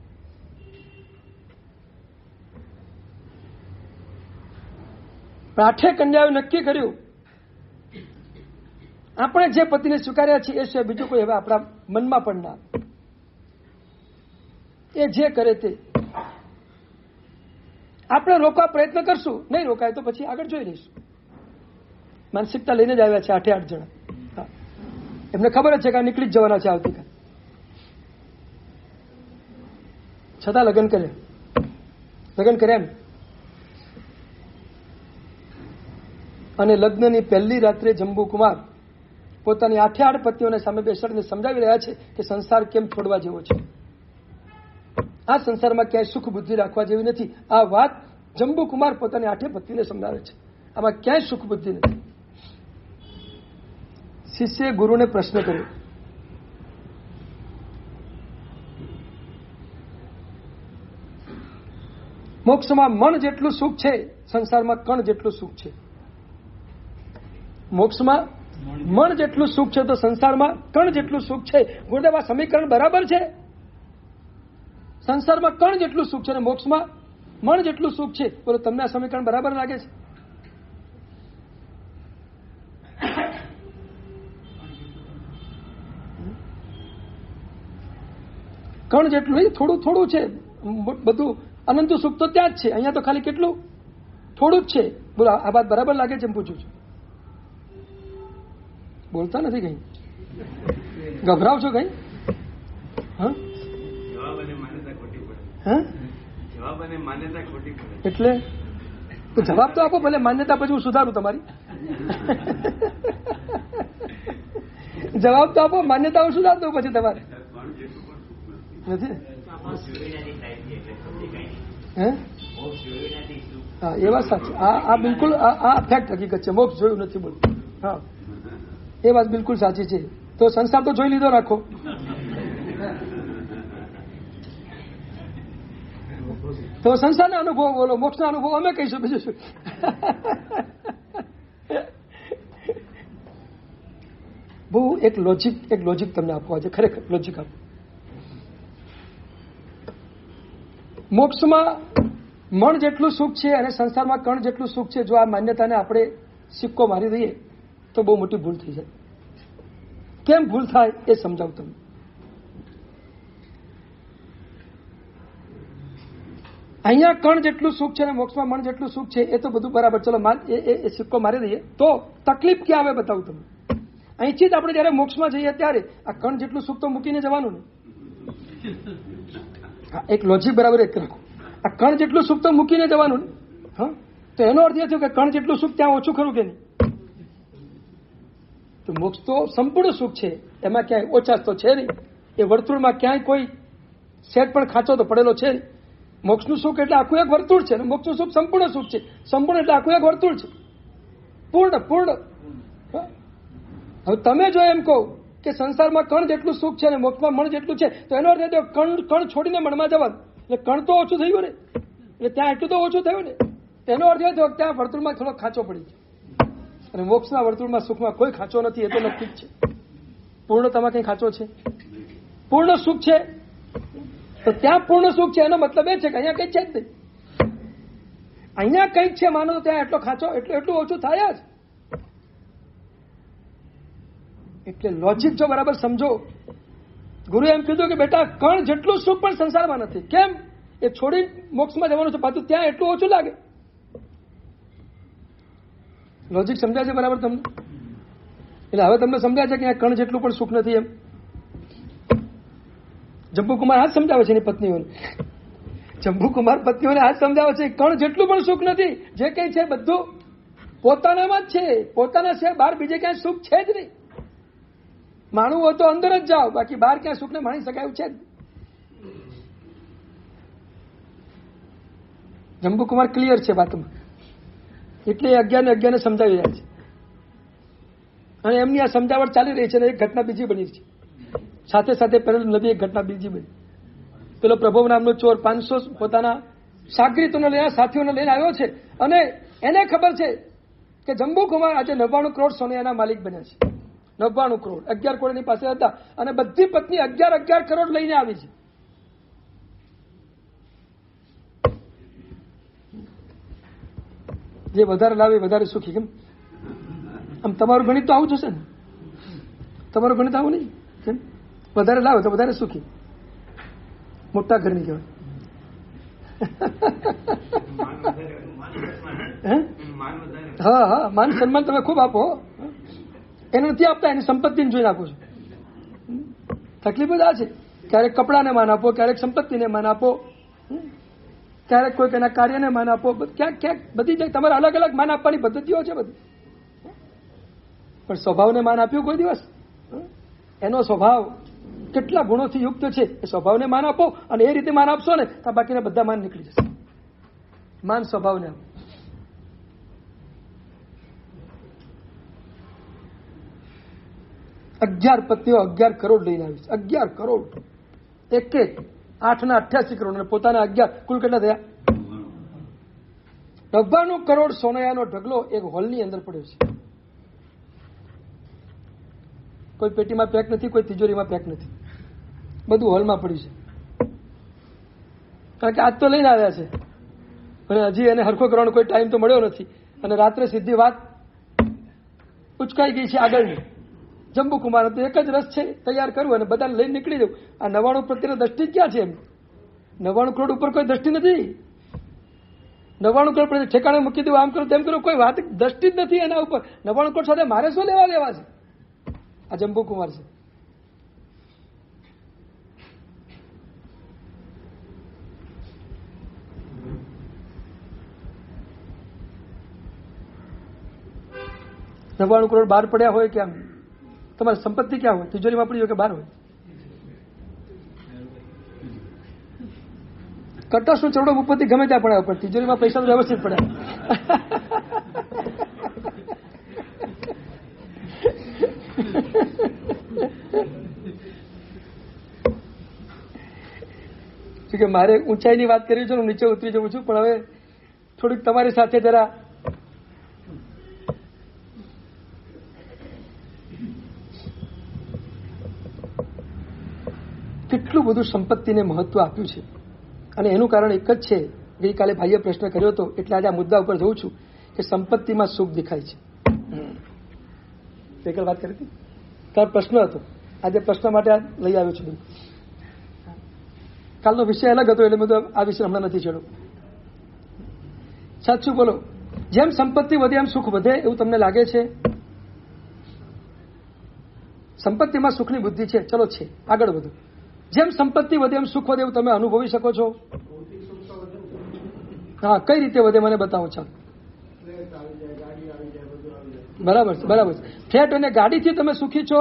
A: આઠે કન્યાઓ નક્કી કર્યું, આપણે જે પતિને સ્વીકાર્યા છીએ એ સિવાય બીજું કોઈ હવે આપણા મનમાં પણ ના, એ જે કરે તે આપણે રોકવા પ્રયત્ન કરશું, નહીં રોકાય તો પછી આગળ જોઈ લઈશું. માનસિકતા લઈને જ આવ્યા છે 8 જણા. એમને ખબર જ છે કે આ નીકળી જ જવાના છે આવતીકાલ, છતાં લગ્ન કર્યા ને. અને લગ્નની પહેલી રાત્રે જંબુકુમાર પોતાની 8 પતિઓને સામે બેસાડીને સમજાવી રહ્યા છે કે સંસાર કેમ છોડવા જેવો છે. આ સંસારમાં ક્યાંય સુખ બુદ્ધિ રાખવા જેવી નથી. આ વાત જંબુકુમાર પોતાની 8 પતિને સમજાવે છે. આમાં ક્યાંય સુખ બુદ્ધિ નથી. શિષ્યએ ગુરુને પ્રશ્ન કર્યો, મોક્ષમાં મણ જેટલું સુખ છે, સંસારમાં કણ જેટલું સુખ છે. મોક્ષમાં મણ જેટલું સુખ છે તો સંસારમાં કણ જેટલું સુખ છે. ગુરુદેવ, આ સમીકરણ બરાબર છે? સંસારમાં કણ જેટલું સુખ છે અને મોક્ષમાં મણ જેટલું સુખ છે. બોલો, તમને આ સમીકરણ બરાબર લાગે છે? કણ જેટલું નહીં, થોડું થોડું છે બધું. અનંત સુખ તો ત્યાં જ છે, અહીંયા તો ખાલી કેટલું થોડું જ છે. બોલો, આ વાત બરાબર લાગે છે? એમ પૂછું છું. બોલતા નથી કઈ, ગભરાવ છો કઈ? હા, એટલે તો જવાબ તો આપો, ભલે માન્યતા પછી હું સુધારું તમારી. જવાબ તો આપો, માન્યતા હું સુધાર દઉં પછી તમારે. નથી હા, એ વાત સાચી. આ બિલકુલ આ ફેક્ટ હકીકત છે. મોક્ષ જોયું નથી બોલ. હા, એ વાત બિલકુલ સાચી છે. તો સંસાર તો જોઈ લીધો રાખો. તો સંસારના અનુભવ બોલો, મોક્ષના અનુભવ અમે કહીશું, બીજું શું? બહુ એક લોજિક તમને આપવા છે, ખરેખર લોજિક આપો. મોક્ષમાં મણ જેટલું સુખ છે અને સંસારમાં કણ જેટલું સુખ છે. જો આ માન્યતાને આપણે સિક્કો મારી દઈએ તો બહુ મોટી ભૂલ થઈ જાય. કેમ ભૂલ થાય એ સમજાવું તમને. અહીંયા કણ જેટલું સુખ છે અને મોક્ષમાં મણ જેટલું સુખ છે, એ તો બધું બરાબર. ચલો એ સિક્કો મારી દઈએ તો તકલીફ ક્યાં આવે બતાવું તમને. અહીંથી જ આપણે જયારે મોક્ષમાં જઈએ ત્યારે આ કણ જેટલું સુખ તો મૂકીને જવાનું ને. એક લોજિક બરાબર એક રાખો. આ કણ જેટલું સુખ તો મૂકીને જવાનું ને. હા, તો એનો અર્થ એ થયો કે કણ જેટલું સુખ ત્યાં ઓછું ખરું કે નહીં? તો મોક્ષ તો સંપૂર્ણ સુખ છે, એમાં ક્યાંય ઓછાશ તો છે નહીં. એ વર્તુળમાં ક્યાંય કોઈ સેટ પણ ખાંચો તો પડેલો છે નહીં. મોક્ષનું સુખ એટલે આખું એક વર્તુળ છે, અને મોક્ષનું સુખ સંપૂર્ણ સુખ છે. સંપૂર્ણ એટલે આખું એક વર્તુળ છે, પૂર્ણ. હવે તમે જો એમ કહો કે સંસારમાં કણ જેટલું સુખ છે અને મોક્ષમાં મણ જેટલું છે, તો એનો અર્થ એ થયો કણ છોડીને મણમાં જવાનું, એટલે કણ તો ઓછું થયું ને, એટલે ત્યાં એટલું તો ઓછું થયું ને. એનો અર્થ એ થયો કે ત્યાં વર્તુળમાં થોડો ખાંચો પડી ગયો, અને મોક્ષના વર્તુળમાં સુખમાં કોઈ ખાંચો નથી, એ તો નક્કી જ છે. પૂર્ણતામાં કઈ ખાંચો છે? પૂર્ણ સુખ છે, તો ત્યાં પૂર્ણ સુખ છે, એનો મતલબ એ છે કે અહીંયા કઈ છે જ નહીં. અહીંયા કઈક છે માનો તો ત્યાં એટલો ખાંચો એટલું ઓછું થાય જ. એટલે લોજિક જો બરાબર સમજો, ગુરુએ એમ કીધું કે બેટા કણ જેટલું સુખ પણ સંસારમાં નથી. કેમ? એ છોડી મોક્ષમાં જવાનું છે, પાછું ત્યાં એટલું ઓછું લાગે. લોજિક સમજાય છે બરાબર તમને? એટલે હવે તમને સમજાય છે કે આ કણ જેટલું પણ સુખ નથી એમ. જંબુકુમાર હાથ સમજાવે છે એની પત્નીઓને. જંબુકુમાર પત્નીઓને હાથ સમજાવે છે કણ જેટલું પણ સુખ નથી. જે કઈ છે બધું પોતાનામાં જ છે, પોતાના છે, બહાર બીજે ક્યાંય સુખ છે જ નહીં. માણવું હોય તો અંદર જ જાઓ, બાકી બહાર ક્યાં સુખને માણી શકાય છે જ. જંબુકુમાર ક્લિયર છે વાતમાં, એટલે 11 ને સમજાવી રહ્યા છે. અને એમની આ સમજાવટ ચાલી રહી છે, અને એક ઘટના બીજી બની છે. સાથે સાથે પહેલું નવી એક ઘટના બીજી બની. પેલો પ્રભુ નામનો ચોર 500 પોતાના સાગરીતોને લઈને, સાથીઓને લઈને આવ્યો છે, અને એને ખબર છે કે જંબુકુમાર આજે 99 કરોડ સોનાના માલિક બન્યા છે. 99 કરોડ, 11 કરોડ એની પાસે હતા, અને બધી પત્ની 11 કરોડ લઈને આવી છે. જે વધારે લાવે વધારે સુખી. કેમ? આમ તમારું ગણિત તો આવું જશે ને? તમારું ગણિત આવું નહીં? કેમ? વધારે લાવે તો વધારે સુખી. મોટા ઘરની કહેવાય. હા, માન સન્માન તમે ખૂબ આપો. એને નથી આપતા, એની સંપત્તિને જોઈને આપો છો. તકલીફ જ આ છે. ક્યારેક કપડાને માન આપો, ક્યારેક સંપત્તિને માન આપો, ક્યારેક કોઈક એના કાર્યને માન આપો. ક્યાંક બધી જગ્યાએ તમારે અલગ અલગ માન આપવાની પદ્ધતિઓ છે બધી. પણ સ્વભાવને માન આપ્યું કોઈ દિવસ? એનો સ્વભાવ કેટલા ગુણોથી યુક્ત છે, એ સ્વભાવને માન આપો, અને એ રીતે માન આપશો ને તો બાકીના બધા માન નીકળી જશે. માન સ્વભાવને આપો. અગિયાર પત્નીઓ 11 કરોડ લઈને આવી છે. 11 કરોડ, એક 8 ના 88 કરોડ, અને પોતાના 11, કુલ કેટલા થયા? 99 કરોડ સોનાનો ઢગલો એક હોલની અંદર પડ્યો છે. કોઈ પેટીમાં પેક નથી, કોઈ તિજોરીમાં પેક નથી, બધું હોલમાં પડ્યું છે. કારણ કે આજ તો લઈને આવ્યા છે, અને હજી એને હરખો કરવાનો કોઈ ટાઈમ તો મળ્યો નથી, અને રાત્રે સીધી વાત ઉચકાઈ ગઈ છે આગળની. જંબુકુમાર તો એક જ રસ છે, તૈયાર કરવું અને બધાને લઈને નીકળી જવું. આ 99 પ્રત્યેનો દ્રષ્ટિ ક્યાં છે? એમ 99 કરોડ ઉપર કોઈ દ્રષ્ટિ નથી. 99 કરોડ પ્રત્યે ઠેકાણે મૂકી દેવું, આમ કરું તેમ કરું, કોઈ વાત દ્રષ્ટિ જ નથી એના ઉપર. 99 કરોડ સાથે મારે શું લેવા દેવા છે? આ જંબુકુમાર છે. $99 કરોડ બહાર પડ્યા હોય કે આમ તમારી સંપત્તિ ક્યાં હોય? તિજોરીમાં પડી હોય કે બહાર હોય? કટાશનું ચરડો ઉપરથી ગમે ત્યાં પડ્યા, પણ તિજોરીમાં પૈસા તો વ્યવસ્થિત પડ્યા. કે મારે ઊંચાઈની વાત કરવી છે, હું નીચે ઉતરી જવું છું, પણ હવે થોડીક તમારી સાથે જરા કેટલું બધું સંપત્તિને મહત્વ આપ્યું છે. અને એનું કારણ એક જ છે. ગઈકાલે ભાઈએ પ્રશ્ન કર્યો હતો, એટલે આજે આ મુદ્દા ઉપર જઉં છું કે સંપત્તિમાં સુખ દેખાય છે. ગઈકાલે વાત કરી હતી, તારો પ્રશ્ન હતો, આજે પ્રશ્ન માટે લઈ આવ્યો છું. કાલનો વિષય અલગ હતો, એટલે બધું આ વિષય હમણાં નથી છેડો. સાચું બોલો, જેમ સંપત્તિ વધે એમ સુખ વધે એવું તમને લાગે છે? સંપત્તિમાં સુખની બુદ્ધિ છે, ચલો છે, આગળ વધો. જેમ સંપત્તિ વધે એમ સુખ વધે એવું તમે અનુભવી શકો છો? હા, કઈ રીતે વધે મને બતાવો. ચાલો, બરાબર છે, બરાબર છે. ફ્લેટ અને ગાડીથી તમે સુખી છો?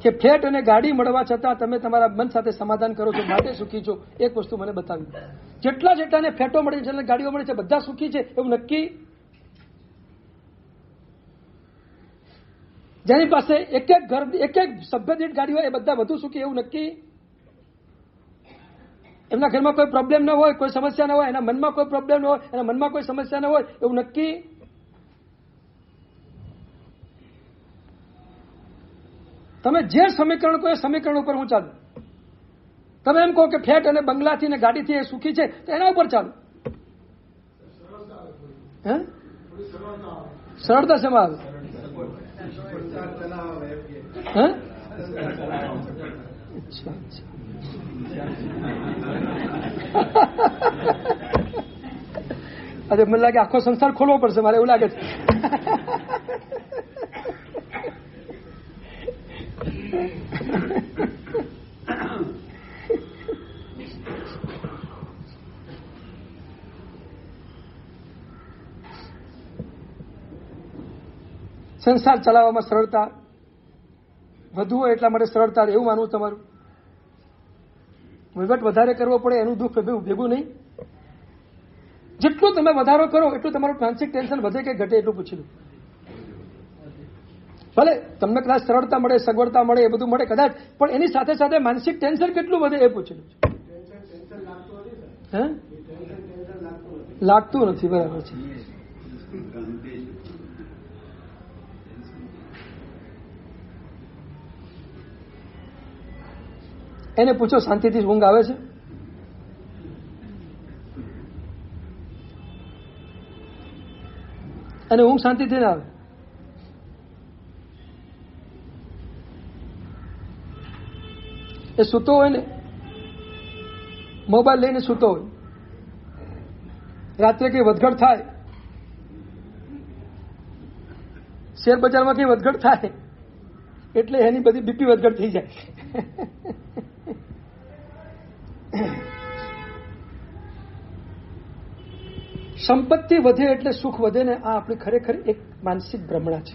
A: કે ફ્લેટ અને ગાડી મળવા છતાં તમે તમારા મન સાથે સમાધાન કરો છો, માટે સુખી છો. એક વસ્તુ મને બતાવી. જેટલાને ફ્લેટો મળે છે, જેટલા ગાડીઓ મળે છે, બધા સુખી છે એવું નક્કી? જેની પાસે એક ઘર, એક સભ્ય દીઠ ગાડી હોય એ બધા વધુ સુખી એવું નક્કી? એમના ઘરમાં કોઈ પ્રોબ્લેમ ન હોય, કોઈ સમસ્યા ન હોય, એના મનમાં કોઈ પ્રોબ્લેમ ન હોય, એના મનમાં કોઈ સમસ્યા ન હોય એવું નક્કી? તમે જે સમીકરણ કહો એ સમીકરણ ઉપર હું ચાલુ. તમે એમ કહો કે ફ્લેટ અને બંગલાથી ને ગાડીથી એ સુખી છે તો એના ઉપર ચાલુ. હે? સરળતા શેમાં આવે? હે? અરે મને લાગે આખો સંસાર ખોલવો પડશે મારે, એવું લાગે છે. સંસાર ચલાવવામાં સરળતા વધુ હોય એટલા માટે સરળતા એવું માનવું તમારું? વહીવટ વધારે કરવો પડે એનું દુઃખ ભેગું નહીં? જેટલું તમે વધારો કરો એટલું તમારું માનસિક ટેન્શન વધે કે ઘટે એટલું પૂછી લો. ભલે તમને કદાચ સરળતા મળે, સગવડતા મળે, એ બધું મળે કદાચ, પણ એની સાથે સાથે માનસિક ટેન્શન કેટલું વધે એ પૂછી લો. હે? લાગતું નથી. બરાબર છે. એને પૂછો શાંતિથી ઊંઘ આવે છે? અને ઊંઘ શાંતિથી ના આવે. એ સૂતો હોય ને, મોબાઈલ લઈને સૂતો હોય, રાત્રે કઈ વધઘટ થાય, શેર બજારમાં કઈ વધઘટ થાય એટલે એની બધી બીપી વધઘટ થઈ જાય. સંપત્તિ વધે એટલે સુખ વધે ને, આ આપણી ખરેખર એક માનસિક ભ્રમણા છે.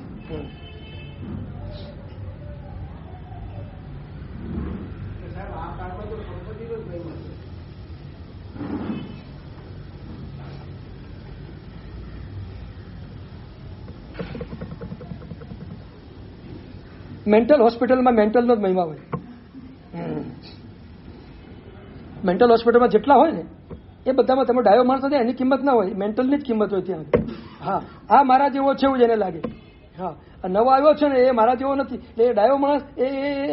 A: મેન્ટલ હોસ્પિટલમાં મેન્ટલનો જ મહિમા હોય. મેન્ટલ હોસ્પિટલમાં જેટલા હોય ને એ બધામાં તમે ડાયો માણસ હોય એની કિંમત ના હોય, મેન્ટલની જ કિંમત હોય ત્યાં. હા, આ મારા જેવો છે એવું એને લાગે. હા, નવો આવ્યો છે ને એ મારા જેવો નથી, એટલે એ ડાયો માણસ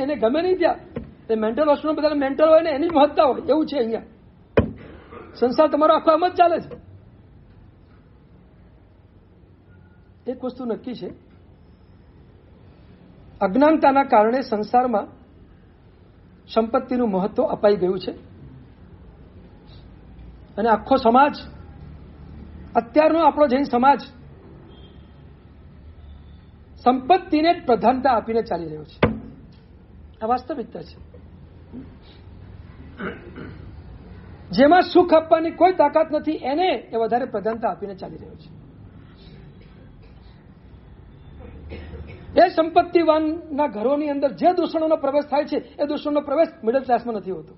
A: એને ગમે નહીં ત્યાં. એ મેન્ટલ હોસ્પિટલ બધા મેન્ટલ હોય ને એની જ મહત્તા હોય એવું છે અહીંયા. સંસાર તમારો આખો એમ જ ચાલે છે. એક વસ્તુ નક્કી છે, અજ્ઞાનતાના કારણે સંસારમાં સંપત્તિનું મહત્વ અપાઈ ગયું છે અને આખો સમાજ, અત્યારનો આપણો જૈન સમાજ સંપત્તિને જ પ્રધાનતા આપીને ચાલી રહ્યો છે. આ વાસ્તવિકતા છે. જેમાં સુખ આપવાની કોઈ તાકાત નથી એને એ વધારે પ્રધાનતા આપીને ચાલી રહ્યો છે. એ સંપત્તિવાનના ઘરોની અંદર જે દૂષણોનો પ્રવેશ થાય છે એ દૂષણનો પ્રવેશ મિડલ ક્લાસમાં નથી હોતો.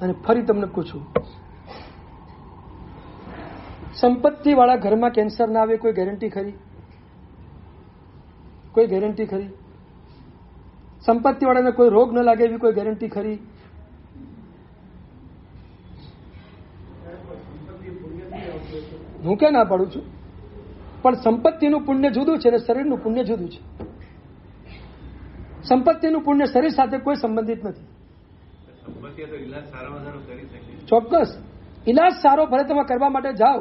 A: અને ફરી તમને પૂછું, સંપત્તિ વાળા ઘરમાં કેન્સર ના આવે કોઈ ગેરંટી ખરી? કોઈ ગેરંટી ખરી? સંપત્તિ વાળાને કોઈ રોગ ન લાગે એવી કોઈ ગેરંટી ખરી? હું ક્યાં ના પાડું છું, પણ સંપત્તિનું પુણ્ય જુદું છે અને શરીરનું પુણ્ય જુદું છે. સંપત્તિનું પુણ્ય શરીર સાથે કોઈ સંબંધિત નથી. ચોક્કસ ઈલાજ સારો ભલે તમે કરવા માટે જાઓ,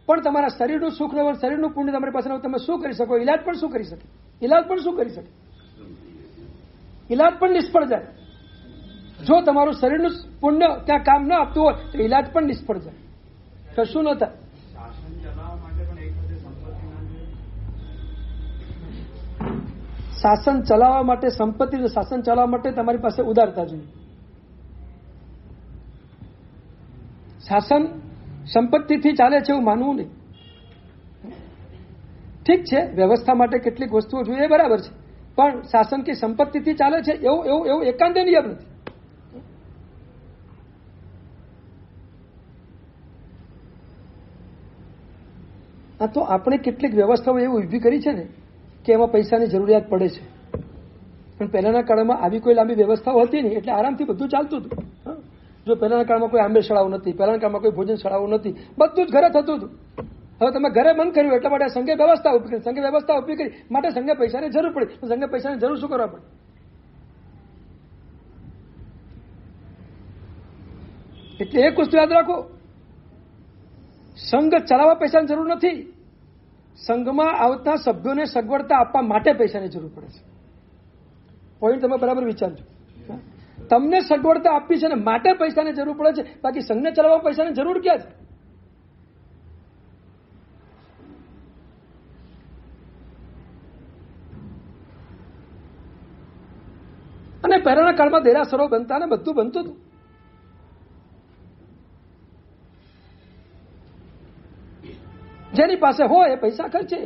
A: પણ તમારા શરીરનું સુખ ન હોય, શરીરનું પુણ્ય તમારી પાસે ન હોય, તમે શું કરી શકો? ઈલાજ પણ શું કરી શકે? ઈલાજ પણ શું કરી શકે? ઈલાજ પણ નિષ્ફળ જાય. જો તમારું શરીરનું પુણ્ય ત્યાં કામ ન આપતું હોય તો ઈલાજ પણ નિષ્ફળ જાય, કશું ન થાય. શાસન ચલાવવા માટે, સંપત્તિ શાસન ચલાવવા માટે તમારી પાસે ઉદારતા જોઈએ. શાસન સંપત્તિથી ચાલે છે એવું માનવું નહીં. ઠીક છે, વ્યવસ્થા માટે કેટલીક વસ્તુઓ જોઈએ એ બરાબર છે, પણ શાસન કે સંપત્તિથી ચાલે છે એવું એકાંતે નિયમ નથી. આ તો આપણે કેટલીક વ્યવસ્થાઓ એવી ઊભી કરી છે ને કે એમાં પૈસાની જરૂરિયાત પડે છે, પણ પહેલાના કાળમાં આવી કોઈ લાંબી વ્યવસ્થાઓ હતી નહીં, એટલે આરામથી બધું ચાલતું હતું. જો પહેલાના કાળમાં કોઈ આંબે શાળાઓ નથી, પહેલાના કાળમાં કોઈ ભોજન શાળાઓ નથી, બધું જ ઘરે થતું હતું. હવે તમે ઘરે બંધ કર્યું એટલા માટે સંઘે વ્યવસ્થા ઉભી કરી, સંઘે વ્યવસ્થા ઉભી કરી માટે સંઘે પૈસાની જરૂર પડી. સંઘે પૈસાની જરૂર શું કરવા પડે? એટલે એક વસ્તુ યાદ રાખો, સંઘ ચલાવવા પૈસાની જરૂર નથી, સંઘમાં આવતા સભ્યોને સગવડતા આપવા માટે પૈસાની જરૂર પડે છે. પોઈન્ટ તમે બરાબર વિચારજો. તમને સગવડતા આપી છે ને માટે પૈસાની જરૂર પડે છે, બાકી સંઘને ચલાવવા પૈસાની જરૂર ક્યાં છે? અને પહેલાના કાળમાં દેરાસરો બનતા ને બધું બનતું હતું. જેની પાસે હોય એ પૈસા ખર્ચે,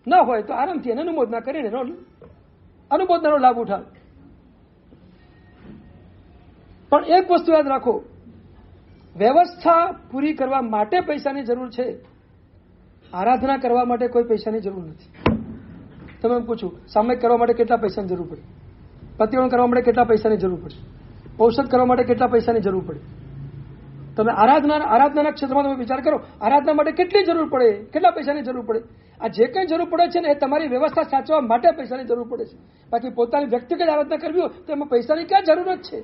A: ન હોય તો આરામથી એને અનુમોદના કરીને અનુમોદનાનો લાભ ઉઠાવે. પણ એક વસ્તુ યાદ રાખો, વ્યવસ્થા પૂરી કરવા માટે પૈસાની જરૂર છે, આરાધના કરવા માટે કોઈ પૈસાની જરૂર નથી. તમે એમ પૂછું, સામયિક કરવા માટે કેટલા પૈસાની જરૂર પડે? પતિવણ કરવા માટે કેટલા પૈસાની જરૂર પડે? ઔષધ કરવા માટે કેટલા પૈસાની જરૂર પડે? તમે આરાધનાના ક્ષેત્રમાં તમે વિચાર કરો, આરાધના માટે કેટલી જરૂર પડે, કેટલા પૈસાની જરૂર પડે? આ જે કંઈ જરૂર પડે છે ને એ તમારી વ્યવસ્થા સાચવવા માટે પૈસાની જરૂર પડે છે. બાકી પોતાની વ્યક્તિગત આરાધના કરવી હોય તો એમાં પૈસાની ક્યાં જરૂરત છે?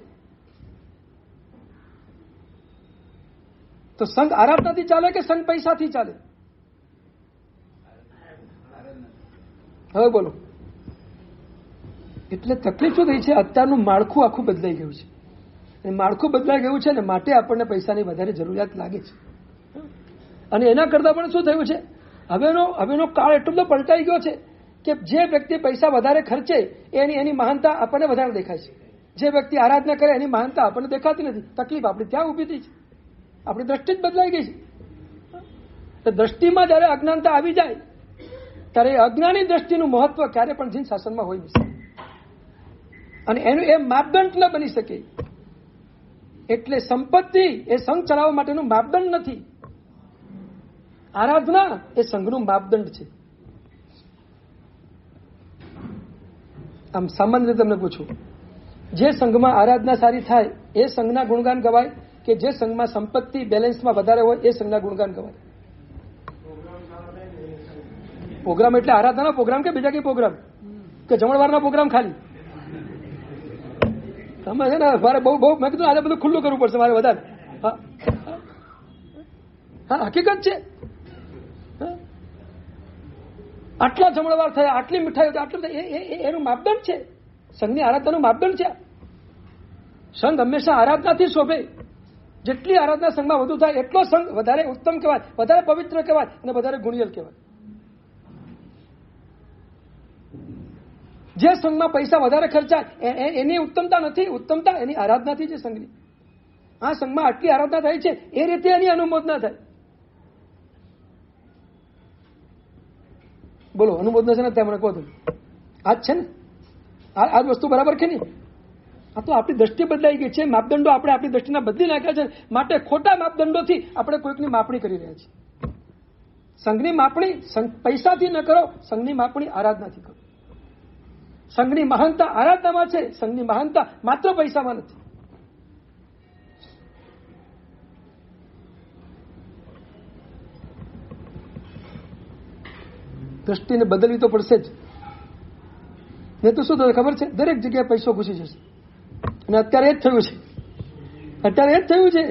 A: તો સંઘ આરાધનાથી ચાલે કે સંઘ પૈસાથી ચાલે? હવે બોલો. એટલે તકલીફ શું થઈ છે, અત્યારનું માળખું આખું બદલાઈ ગયું છે. માળખું બદલાઈ ગયું છે ને માટે આપણને પૈસાની વધારે જરૂરિયાત લાગે છે. અને એના કરતા પણ શું થયું છે, હવેનો કાળ એટલો બધો પલટાઈ ગયો છે કે જે વ્યક્તિ પૈસા વધારે ખર્ચે એની મહાનતા આપણને વધારે દેખાય છે. જે વ્યક્તિ આરાધના કરે એની મહાનતા આપણને દેખાતી નથી. તકલીફ આપણી ત્યાં ઊભી થઈ છે. આપણી દ્રષ્ટિ જ બદલાઈ ગઈ છે. તો દ્રષ્ટિમાં જયારે અજ્ઞાનતા આવી જાય ત્યારે અજ્ઞાની દ્રષ્ટિનું મહત્વ ક્યારે પણ જીન શાસનમાં હોય નહીં, અને એનું એ માપદંડ ન બની શકે. એટલે સંપત્તિ એ સંઘ ચલાવવા માટેનું માપદંડ નથી, આરાધના એ સંઘનું માપદંડ છે. આમ સામાન્ય રીતે તમને પૂછું, જે સંઘમાં આરાધના સારી થાય એ સંઘના ગુણગાન ગવાય કે જે સંઘમાં સંપત્તિ બેલેન્સમાં વધારે હોય એ સંઘના ગુણગાન ગવાય? પ્રોગ્રામ એટલે આરાધનાનો પ્રોગ્રામ કે બીજા કઈ પ્રોગ્રામ? કે જમણવારના પ્રોગ્રામ ખાલી? તમે છે ને મારે બહુ મેં કીધું આજે બધું ખુલ્લું કરવું પડશે મારે વધારે. હા હકીકત છે. આટલા જમણવાર થયા, આટલી મીઠાઈ, આટલું એનું માપદંડ છે, સંઘની આરાધનાનું માપદંડ છે. સંઘ હંમેશા આરાધનાથી શોભે. જેટલી આરાધના સંઘમાં વધુ થાય એટલો સંઘ વધારે ઉત્તમ કહેવાય, વધારે પવિત્ર કહેવાય અને વધારે ગુણિયલ કહેવાય. જે સંઘમાં પૈસા વધારે ખર્ચાય એની ઉત્તમતા નથી, ઉત્તમતા એની આરાધનાથી છે સંઘની. આ સંઘમાં આટલી આરાધના થાય છે એ રીતે એની અનુમોદના થાય. બોલો, અનુમોદના છે ને ત્યાં મને કહો તમે. આ જ છે ને, આ વસ્તુ બરાબર કે નહીં? આ તો આપણી દ્રષ્ટિ બદલાઈ ગઈ છે. માપદંડો આપણે આપણી દ્રષ્ટિના બદલી નાખ્યા છે, માટે ખોટા માપદંડોથી આપણે કોઈકની માપણી કરી રહ્યા છીએ. સંઘની માપણી પૈસાથી ન કરો, સંઘની માપણી આરાધનાથી કરો. સંઘની મહાનતા આરાધનામાં છે, સંઘની મહાનતા માત્ર પૈસામાં નથી. દ્રષ્ટિને બદલવી તો પડશે જ. નહીં તો શું થશે ખબર છે? દરેક જગ્યાએ પૈસો ઘૂસી જશે. અને અત્યારે એ જ થયું છે.